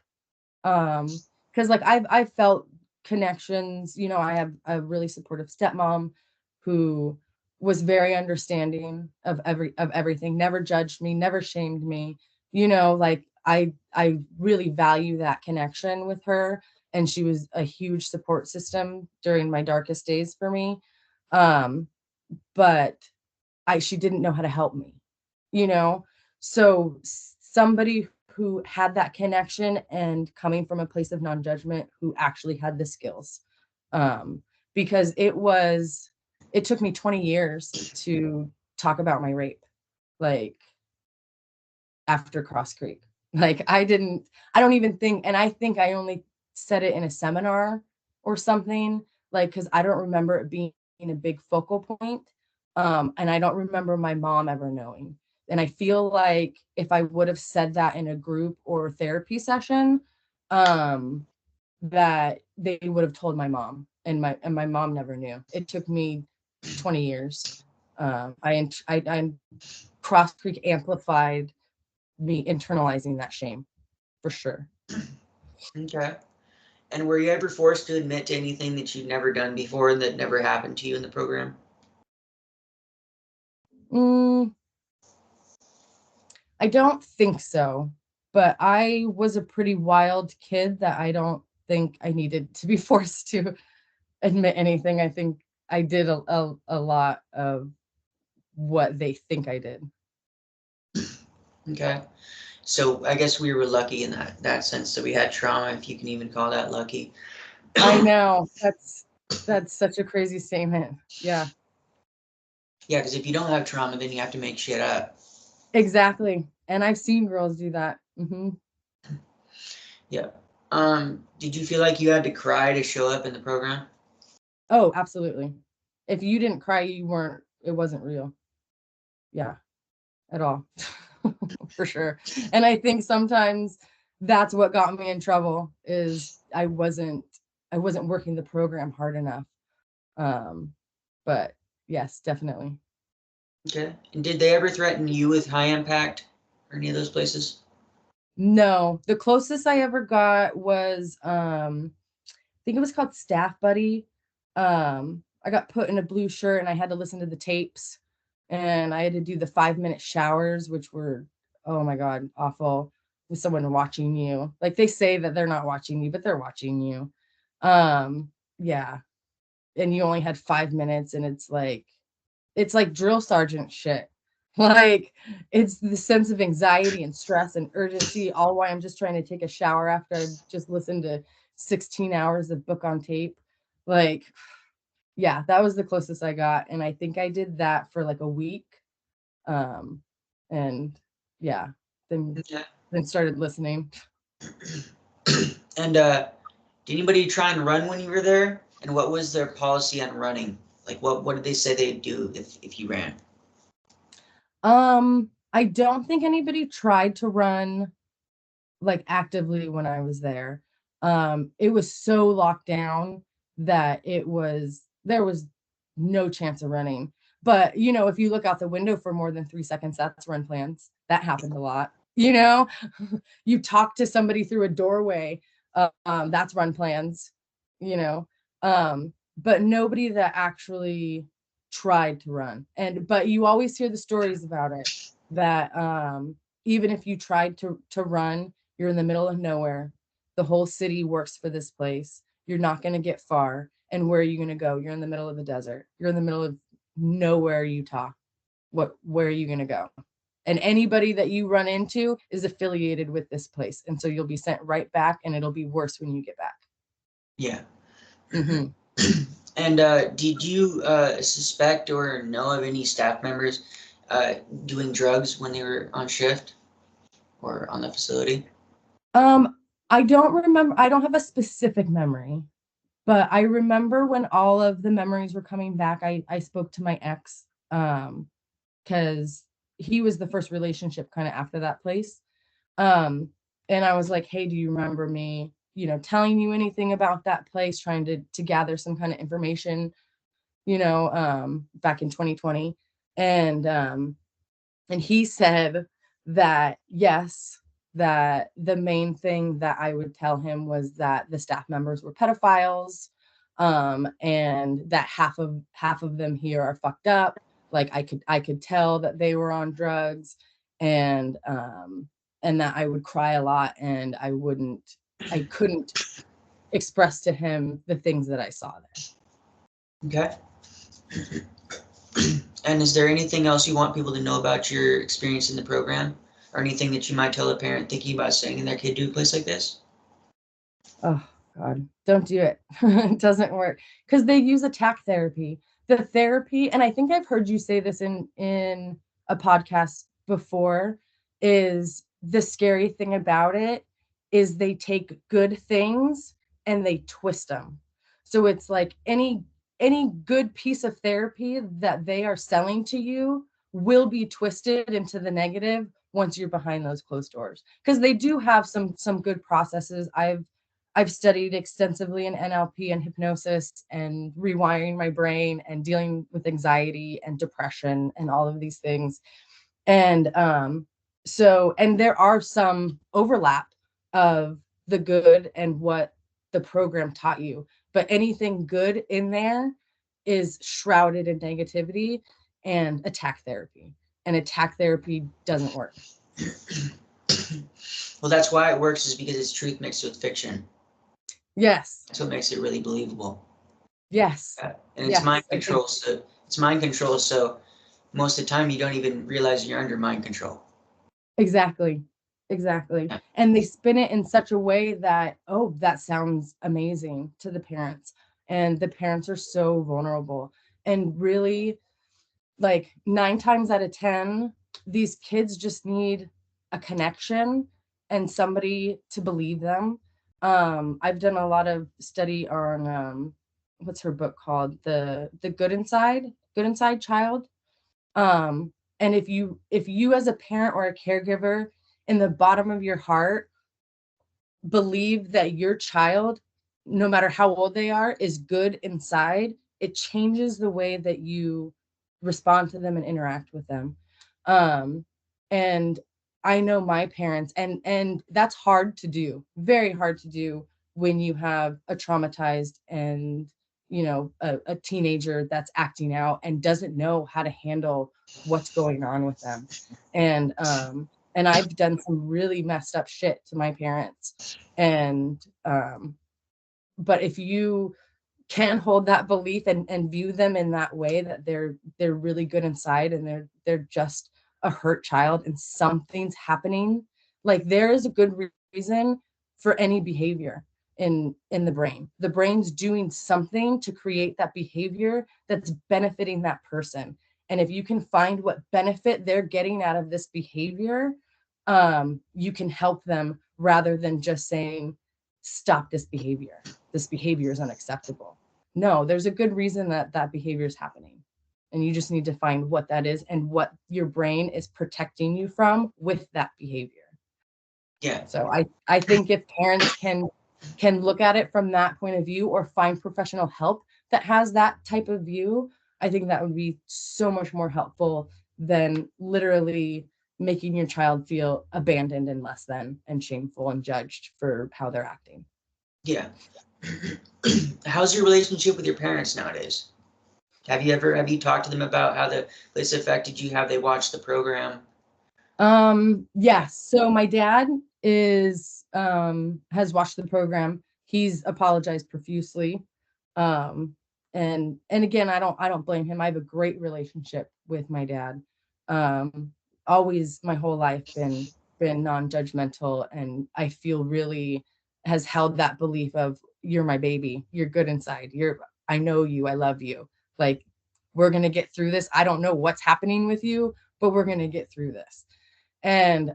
Because like I've felt connections, you know, I have a really supportive stepmom who was very understanding of everything, never judged me, never shamed me, you know, like I really value that connection with her, and she was a huge support system during my darkest days for me. But she didn't know how to help me, you know? So somebody who had that connection and coming from a place of non-judgment, who actually had the skills. Because it took me 20 years to talk about my rape, like after Cross Creek. Like I don't even think, and I think I only said it in a seminar or something, like, because I don't remember it being a big focal point. And I don't remember my mom ever knowing. And I feel like if I would have said that in a group or therapy session, that they would have told my mom, and my mom never knew. It took me 20 years. I Cross Creek amplified me internalizing that shame, for sure. Okay. And were you ever forced to admit to anything that you'd never done before and that never happened to you in the program? I don't think so, but I was a pretty wild kid that I don't think I needed to be forced to admit anything. I think I did a lot of what they think I did. Okay. So I guess we were lucky in that sense that we had trauma, if you can even call that lucky. I know. That's such a crazy statement. Yeah. Yeah, because if you don't have trauma, then you have to make shit up. Exactly. And I've seen girls do that. Mm-hmm. Yeah. Did you feel like you had to cry to show up in the program? Oh, absolutely. If you didn't cry, it wasn't real. Yeah, at all. For sure. And I think sometimes that's what got me in trouble, is I wasn't working the program hard enough. But yes, definitely. Okay. And did they ever threaten you with high impact or any of those places? No, the closest I ever got was think it was called Staff Buddy. I got put in a blue shirt and I had to listen to the tapes, and I had to do the 5-minute showers, which were, oh my God, awful, with someone watching you. Like, they say that they're not watching you, but they're watching you. Yeah. And you only had 5 minutes, and it's like drill sergeant shit. Like, it's the sense of anxiety and stress and urgency, all while I'm just trying to take a shower after I've just listened to 16 hours of book on tape. Like, yeah, that was the closest I got. And I think I did that for like a week. And yeah, then Yeah. then started listening. And did anybody try and run when you were there? And what was their policy on running? Like, what did they say they'd do if you ran? I don't think anybody tried to run like actively when I was there. It was so locked down that there was no chance of running. But if you look out the window for more than 3 seconds, that's run plans. That happened a lot. You talk to somebody through a doorway, that's run plans. You know, but nobody that actually tried to run. But you always hear the stories about it, that even if you tried to run, you're in the middle of nowhere. The whole city works for this place. You're not going to get far. And where are you going to go? You're in the middle of the desert. You're in the middle of nowhere, Utah. Where are you going to go? And anybody that you run into is affiliated with this place. And so you'll be sent right back, and it'll be worse when you get back. Yeah. Mm-hmm. And did you suspect or know of any staff members doing drugs when they were on shift or on the facility? I don't remember. I don't have a specific memory, but I remember when all of the memories were coming back, I spoke to my ex, because he was the first relationship kind of after that place. Um, and I was like, hey, do you remember me, telling you anything about that place, trying to gather some kind of information, back in 2020. And he said that, yes, that the main thing that I would tell him was that the staff members were pedophiles, and that half of them here are fucked up. Like, I could tell that they were on drugs, and that I would cry a lot, and I couldn't express to him the things that I saw there. Okay. And is there anything else you want people to know about your experience in the program, or anything that you might tell a parent thinking about sending their kid to a place like this? Oh God, don't do it. It doesn't work, because they use attack therapy. The therapy, and I think I've heard you say this in a podcast before, is the scary thing about it is they take good things and they twist them. So it's like any good piece of therapy that they are selling to you will be twisted into the negative once you're behind those closed doors, because they do have some good processes. I've studied extensively in NLP and hypnosis and rewiring my brain and dealing with anxiety and depression and all of these things. And and there are some overlap of the good and what the program taught you, but anything good in there is shrouded in negativity and attack therapy. And attack therapy doesn't work. Well, that's why it works, is because it's truth mixed with fiction. Yes. That's what makes it really believable. Yes. And it's yes, mind control. So it's mind control. So most of the time you don't even realize you're under mind control. Exactly. Yeah. And they spin it in such a way that, oh, that sounds amazing to the parents. And the parents are so vulnerable. And really, like 9 times out of 10, these kids just need a connection and somebody to believe them. I've done a lot of study on what's her book called? The Good Inside Child. And if you as a parent or a caregiver, in the bottom of your heart, believe that your child, no matter how old they are, is good inside, it changes the way that you respond to them and interact with them. And I know my parents, and that's hard to do, very hard to do, when you have a traumatized and, you know, a teenager that's acting out and doesn't know how to handle what's going on with them. And I've done some really messed up shit to my parents. And but if you can hold that belief and view them in that way, that they're really good inside and they're just a hurt child and something's happening, like there is a good reason for any behavior in the brain's doing something to create that behavior that's benefiting that person. And if you can find what benefit they're getting out of this behavior, you can help them rather than just saying, stop this behavior. This behavior is unacceptable. No, there's a good reason that that behavior is happening. And you just need to find what that is and what your brain is protecting you from with that behavior. Yeah. So I think if parents can look at it from that point of view or find professional help that has that type of view, I think that would be so much more helpful than literally making your child feel abandoned and less than and shameful and judged for how they're acting. Yeah. How's your relationship with your parents nowadays? Have you talked to them about how this affected you? Have they watched the program? Yes. So my dad is has watched the program. He's apologized profusely. And again, I don't blame him. I have a great relationship with my dad. Always my whole life been non-judgmental, and I feel really has held that belief of, you're my baby, you're good inside, I know you, I love you, like we're gonna get through this. I don't know what's happening with you, but we're gonna get through this. And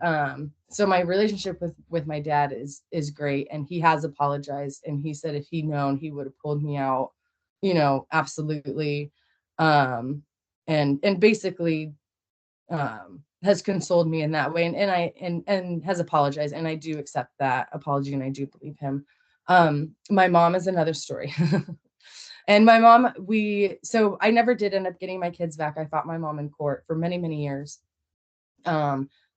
so my relationship with my dad is great, and he has apologized, and he said if he'd known, he would have pulled me out, you know, absolutely. And basically has consoled me in that way, and has apologized, and I do accept that apology, and I do believe him. My mom is another story. And my mom, so I never did end up getting my kids back. I fought my mom in court for many, many years,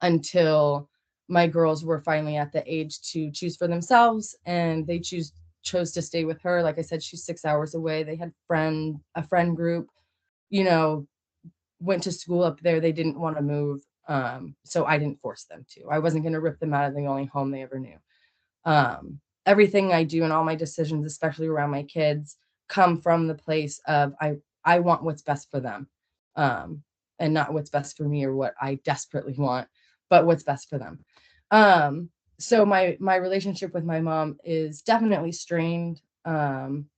until my girls were finally at the age to choose for themselves, and they chose to stay with her. Like I said, she's 6 hours away. They had a friend group, you know, went to school up there. They didn't want to move. So I didn't force them to. I wasn't going to rip them out of the only home they ever knew. Everything I do and all my decisions, especially around my kids, come from the place of I want what's best for them, and not what's best for me or what I desperately want, but what's best for them. So my relationship with my mom is definitely strained. I'm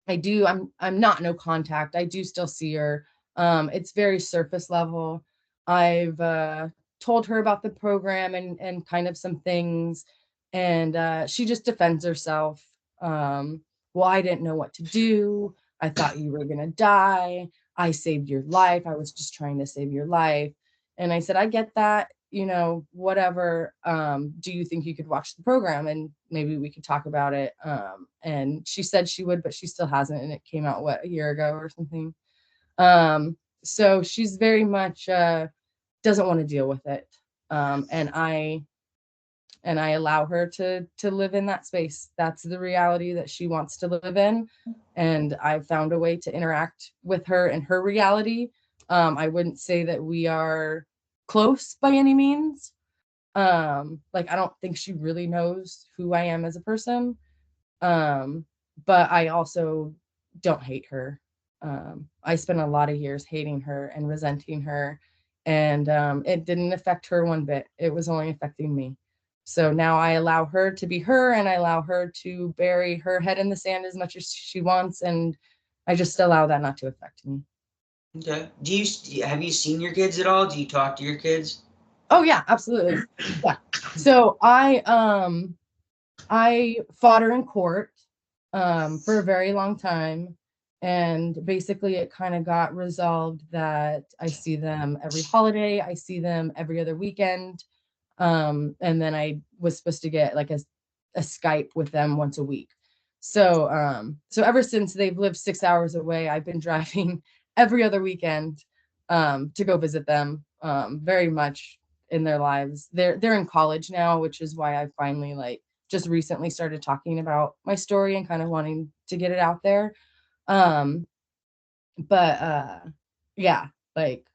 not no contact. I do still see her. It's very surface level. I've told her about the program and kind of some things, and she just defends herself. Well, I didn't know what to do. I thought you were gonna die. I saved your life. I was just trying to save your life. And I said, I get that, you know, whatever. Do you think you could watch the program and maybe we could talk about it? And she said she would, but she still hasn't. And it came out, what, a year ago or something. So she's very much doesn't want to deal with it. And I allow her to live in that space. That's the reality that she wants to live in. And I've found a way to interact with her in her reality. I wouldn't say that we are close by any means. Like, I don't think she really knows who I am as a person. But I also don't hate her. I spent a lot of years hating her and resenting her. And it didn't affect her one bit. It was only affecting me. So now I allow her to be her, and I allow her to bury her head in the sand as much as she wants, and I just allow that not to affect me. Okay. Have you seen your kids at all? Do you talk to your kids? Oh yeah, absolutely. Yeah. So I fought her in court for a very long time, and basically it kind of got resolved that I see them every holiday. I see them every other weekend. And then I was supposed to get like a Skype with them once a week. So ever since they've lived 6 hours away, I've been driving every other weekend to go visit them, very much in their lives. They're in college now, which is why I finally like just recently started talking about my story and kind of wanting to get it out there. But yeah, like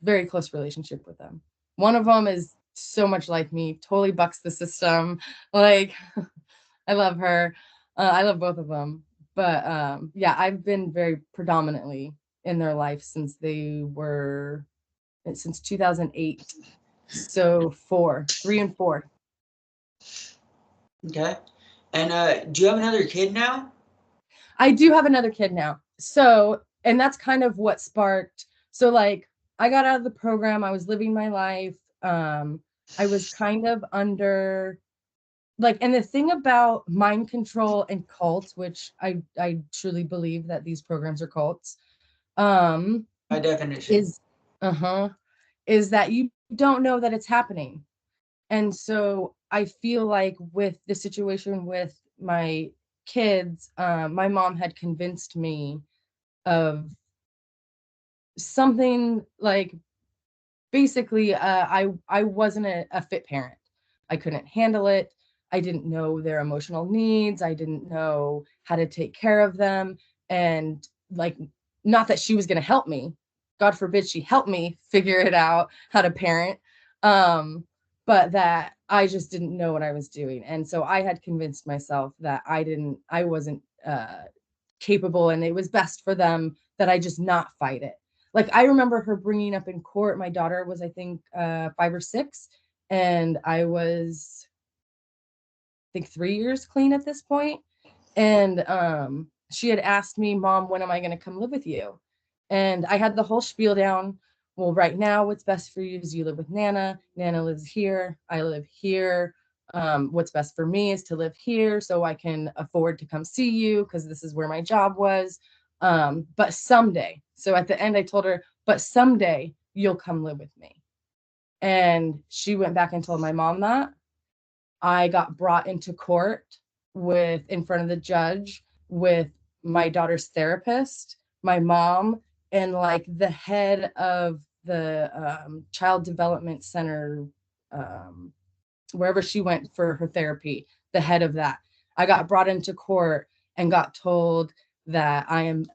very close relationship with them. One of them is so much like me, totally bucks the system. Like I love her. I love both of them. But yeah, I've been very predominantly in their life since 2008. So 3 and 4. Okay. And do you have another kid now? I do have another kid now. So, and that's kind of what sparked. So like I got out of the program, I was living my life. I was kind of under like, and the thing about mind control and cults, which I truly believe that these programs are cults, By definition. is that you don't know that it's happening. And so I feel like with the situation with my kids, my mom had convinced me of something like basically I wasn't a fit parent. I couldn't handle it. I didn't know their emotional needs. I didn't know how to take care of them. And like, not that she was going to help me. God forbid she helped me figure it out how to parent. But that I just didn't know what I was doing. And so I had convinced myself that I wasn't capable, and it was best for them that I just not fight it. Like I remember her bringing up in court, my daughter was, I think, 5 or 6, and I was, I think, 3 years clean at this point. And she had asked me, Mom, when am I going to come live with you? And I had the whole spiel down. Well, right now, what's best for you is you live with Nana. Nana lives here. I live here. What's best for me is to live here so I can afford to come see you because this is where my job was. But someday, so at the end, I told her, but someday you'll come live with me. And she went back and told my mom that. I got brought into court in front of the judge with my daughter's therapist, my mom, and like the head of the child development center, wherever she went for her therapy, the head of that. I got brought into court and got told that I am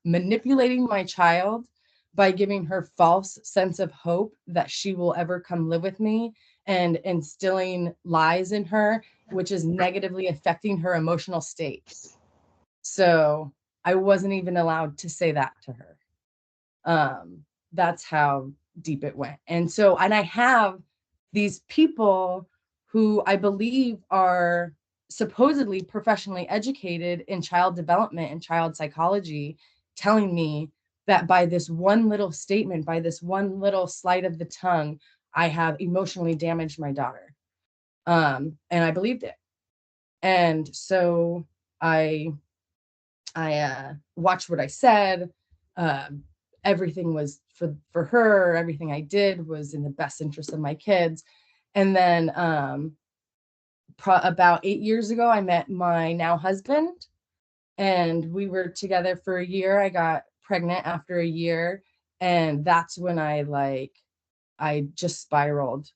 manipulating my child by giving her false sense of hope that she will ever come live with me and instilling lies in her, which is negatively affecting her emotional state. So I wasn't even allowed to say that to her. That's how deep it went. And I have these people who I believe are supposedly professionally educated in child development and child psychology telling me that by this one little statement, by this one little sleight of the tongue, I have emotionally damaged my daughter. And I believed it. And so I watched what I said. Everything was for her. Everything I did was in the best interest of my kids. And then about 8 years ago, I met my now husband, and we were together for a year. I got pregnant after a year, and that's when I just spiraled,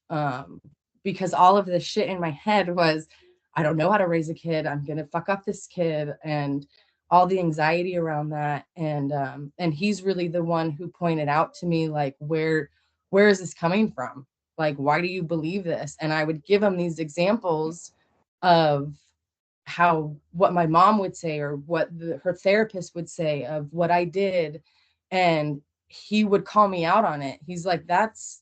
because all of the shit in my head was, I don't know how to raise a kid. I'm gonna fuck up this kid, and all the anxiety around that. And he's really the one who pointed out to me, like, where is this coming from? Like, why do you believe this? And I would give him these examples of what my mom would say, or what her therapist would say of what I did, and he would call me out on it. He's like, that's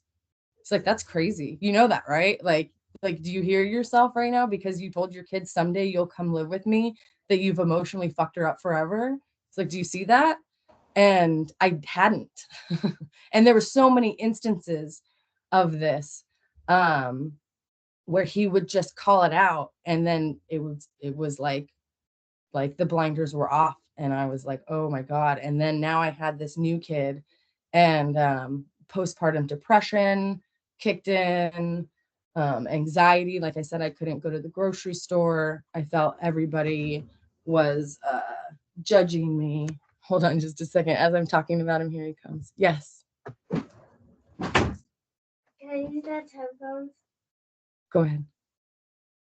crazy. You know that, right? Like, do you hear yourself right now? Because you told your kids someday you'll come live with me, that you've emotionally fucked her up forever. It's like, do you see that? And I hadn't. And there were so many instances of this, where he would just call it out, and then it was like the blinders were off, and I was like, oh my God. And then now I had this new kid, and postpartum depression kicked in, anxiety. Like I said, I couldn't go to the grocery store. I felt everybody was judging me. Hold on just a second. As I'm talking about him, here he comes. Yes. Can I use that headphones? Go ahead.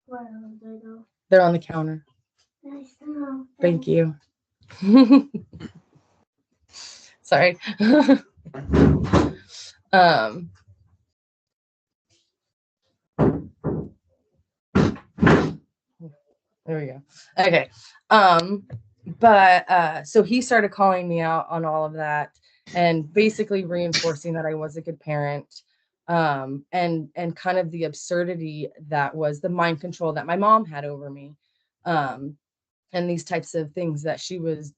Where are they though? They're on the counter. Nice to know. Thank you. Sorry. um There we go. Okay. But so he started calling me out on all of that and basically reinforcing that I was a good parent. And kind of the absurdity that was the mind control that my mom had over me. And these types of things that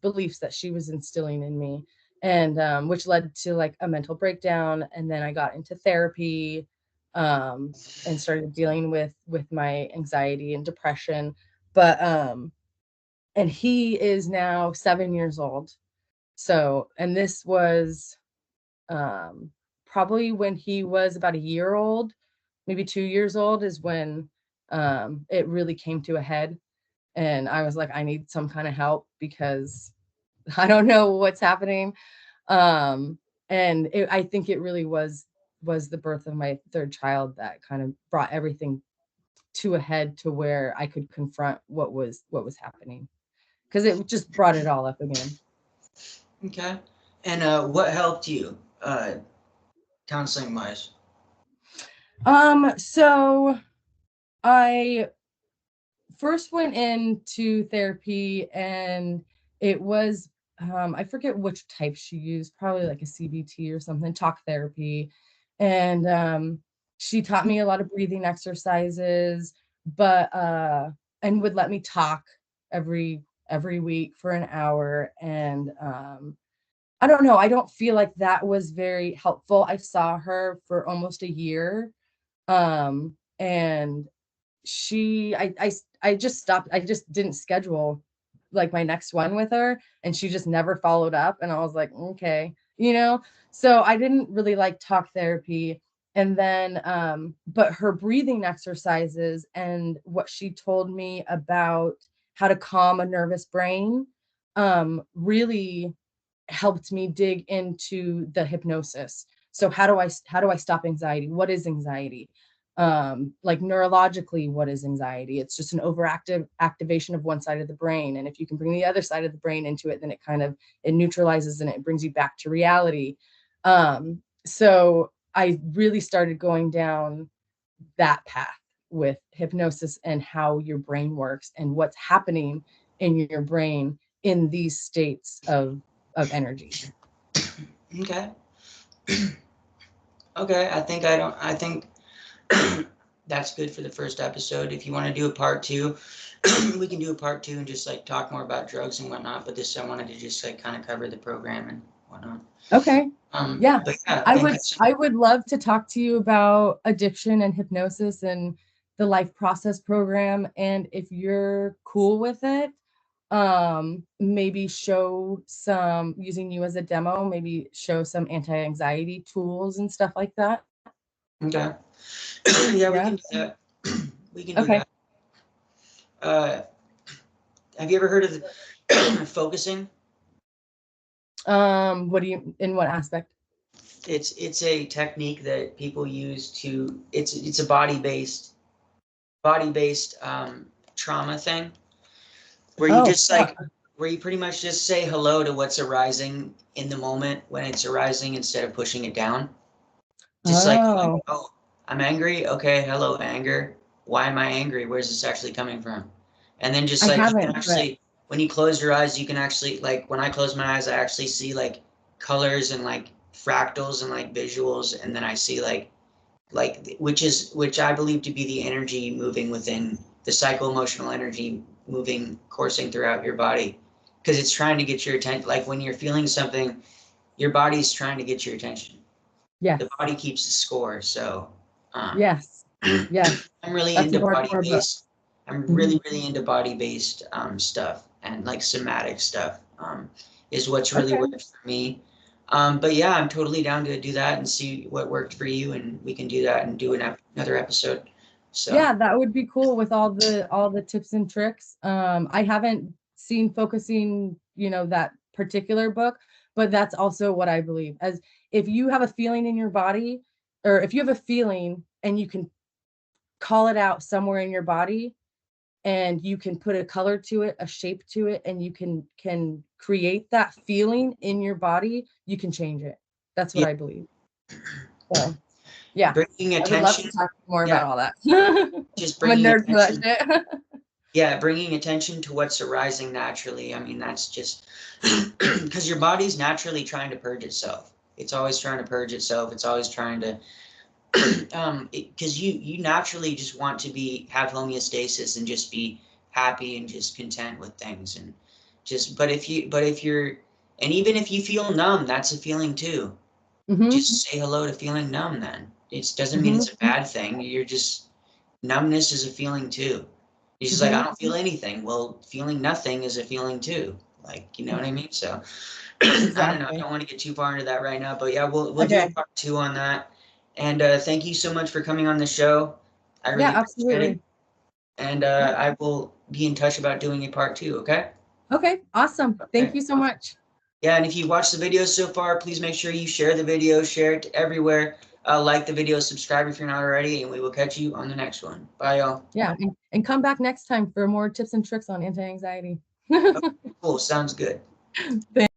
beliefs that she was instilling in me. And which led to like a mental breakdown. And then I got into therapy, and started dealing with my anxiety and depression. But and he is now 7 years old. So, and this was probably when he was about a year old, maybe 2 years old, is when it really came to a head. And I was like, I need some kind of help because I don't know what's happening. And I think it really was the birth of my third child that kind of brought everything to a head to where I could confront what was happening, because it just brought it all up again. Okay. And what helped you counseling wise? So I first went into therapy, and it was I forget which type she used, probably like a CBT or something, talk therapy. And she taught me a lot of breathing exercises, but and would let me talk every week for an hour. And I don't know, I don't feel like that was very helpful. I saw her for almost a year, and I just stopped. I just didn't schedule like my next one with her, and she just never followed up. And I was like, okay, so I didn't really like talk therapy. And then but her breathing exercises and what she told me about how to calm a nervous brain really helped me dig into the hypnosis. So how do I stop anxiety? What is anxiety? Like neurologically, what is anxiety? It's just an overactive activation of one side of the brain. And if you can bring the other side of the brain into it, then it neutralizes and it brings you back to reality. So I really started going down that path with hypnosis and how your brain works and what's happening in your brain in these states of energy. Okay. Okay. I think that's good for the first episode. If you want to do a part two, we can do a part two and just like talk more about drugs and whatnot. But this, I wanted to just like kind of cover the program and whatnot. Okay. Yeah. But yeah, I would love to talk to you about addiction and hypnosis and the life process program. And if you're cool with it, maybe show some, using you as a demo, maybe show some anti-anxiety tools and stuff like that. Okay. Yeah, we can do that. We can do Okay. that. Have you ever heard of focusing? What do you, in what aspect? It's a technique that people use to, it's a body-based trauma thing where you just like, where you pretty much just say hello to what's arising in the moment when it's arising instead of pushing it down. Just like, oh, I'm angry. Okay, hello, anger. Why am I angry? Where's this actually coming from? And then just like, you can actually, when you close your eyes, you can actually, like, when I close my eyes, I actually see like colors and like fractals and like visuals. And then I see like, which I believe to be the energy moving within the psycho-emotional energy moving, coursing throughout your body. Because it's trying to get your attention. Like when you're feeling something, your body's trying to get your attention. Yeah. The body keeps the score. So yes. Yes. I'm really into body-based. I'm really into body-based stuff, and like somatic stuff is what's really worked for me. But yeah, I'm totally down to do that and see what worked for you, and we can do that and do another episode. So yeah, that would be cool with all the tips and tricks. I haven't seen Focusing, that particular book, but that's also what I believe. As if you have a feeling in your body, or if you have a feeling and you can call it out somewhere in your body, and you can put a color to it, a shape to it, and you can create that feeling in your body, you can change it. That's what Yeah. I believe. So yeah, Bringing I would love to attention. talk more Yeah. about all that. Just I'm a bringing nerd for that attention. shit. Yeah, bringing attention to what's arising naturally. I mean, that's just because your body's naturally trying to purge itself. It's always trying to purge itself. It's always trying to, because you naturally just want to have homeostasis and just be happy and just content with things and just. But if you're, and even if you feel numb, that's a feeling too. Just say hello to feeling numb. Then it doesn't mean it's a bad thing. You're just numbness is a feeling too. He's just like, I don't feel anything. Well, feeling nothing is a feeling too. Like, you know what I mean? So I don't know. I don't want to get too far into that right now, but yeah, we'll do a part 2 on that. And thank you so much for coming on the show. I really appreciate it. And I will be in touch about doing a part 2. Okay. Okay. Awesome. Thank you so much. Yeah, and if you watched the video so far, please make sure you share the video, share it everywhere. Like the video, subscribe if you're not already, and we will catch you on the next one. Bye, y'all. Yeah, and come back next time for more tips and tricks on anti-anxiety. Okay, cool. Sounds good. Thanks.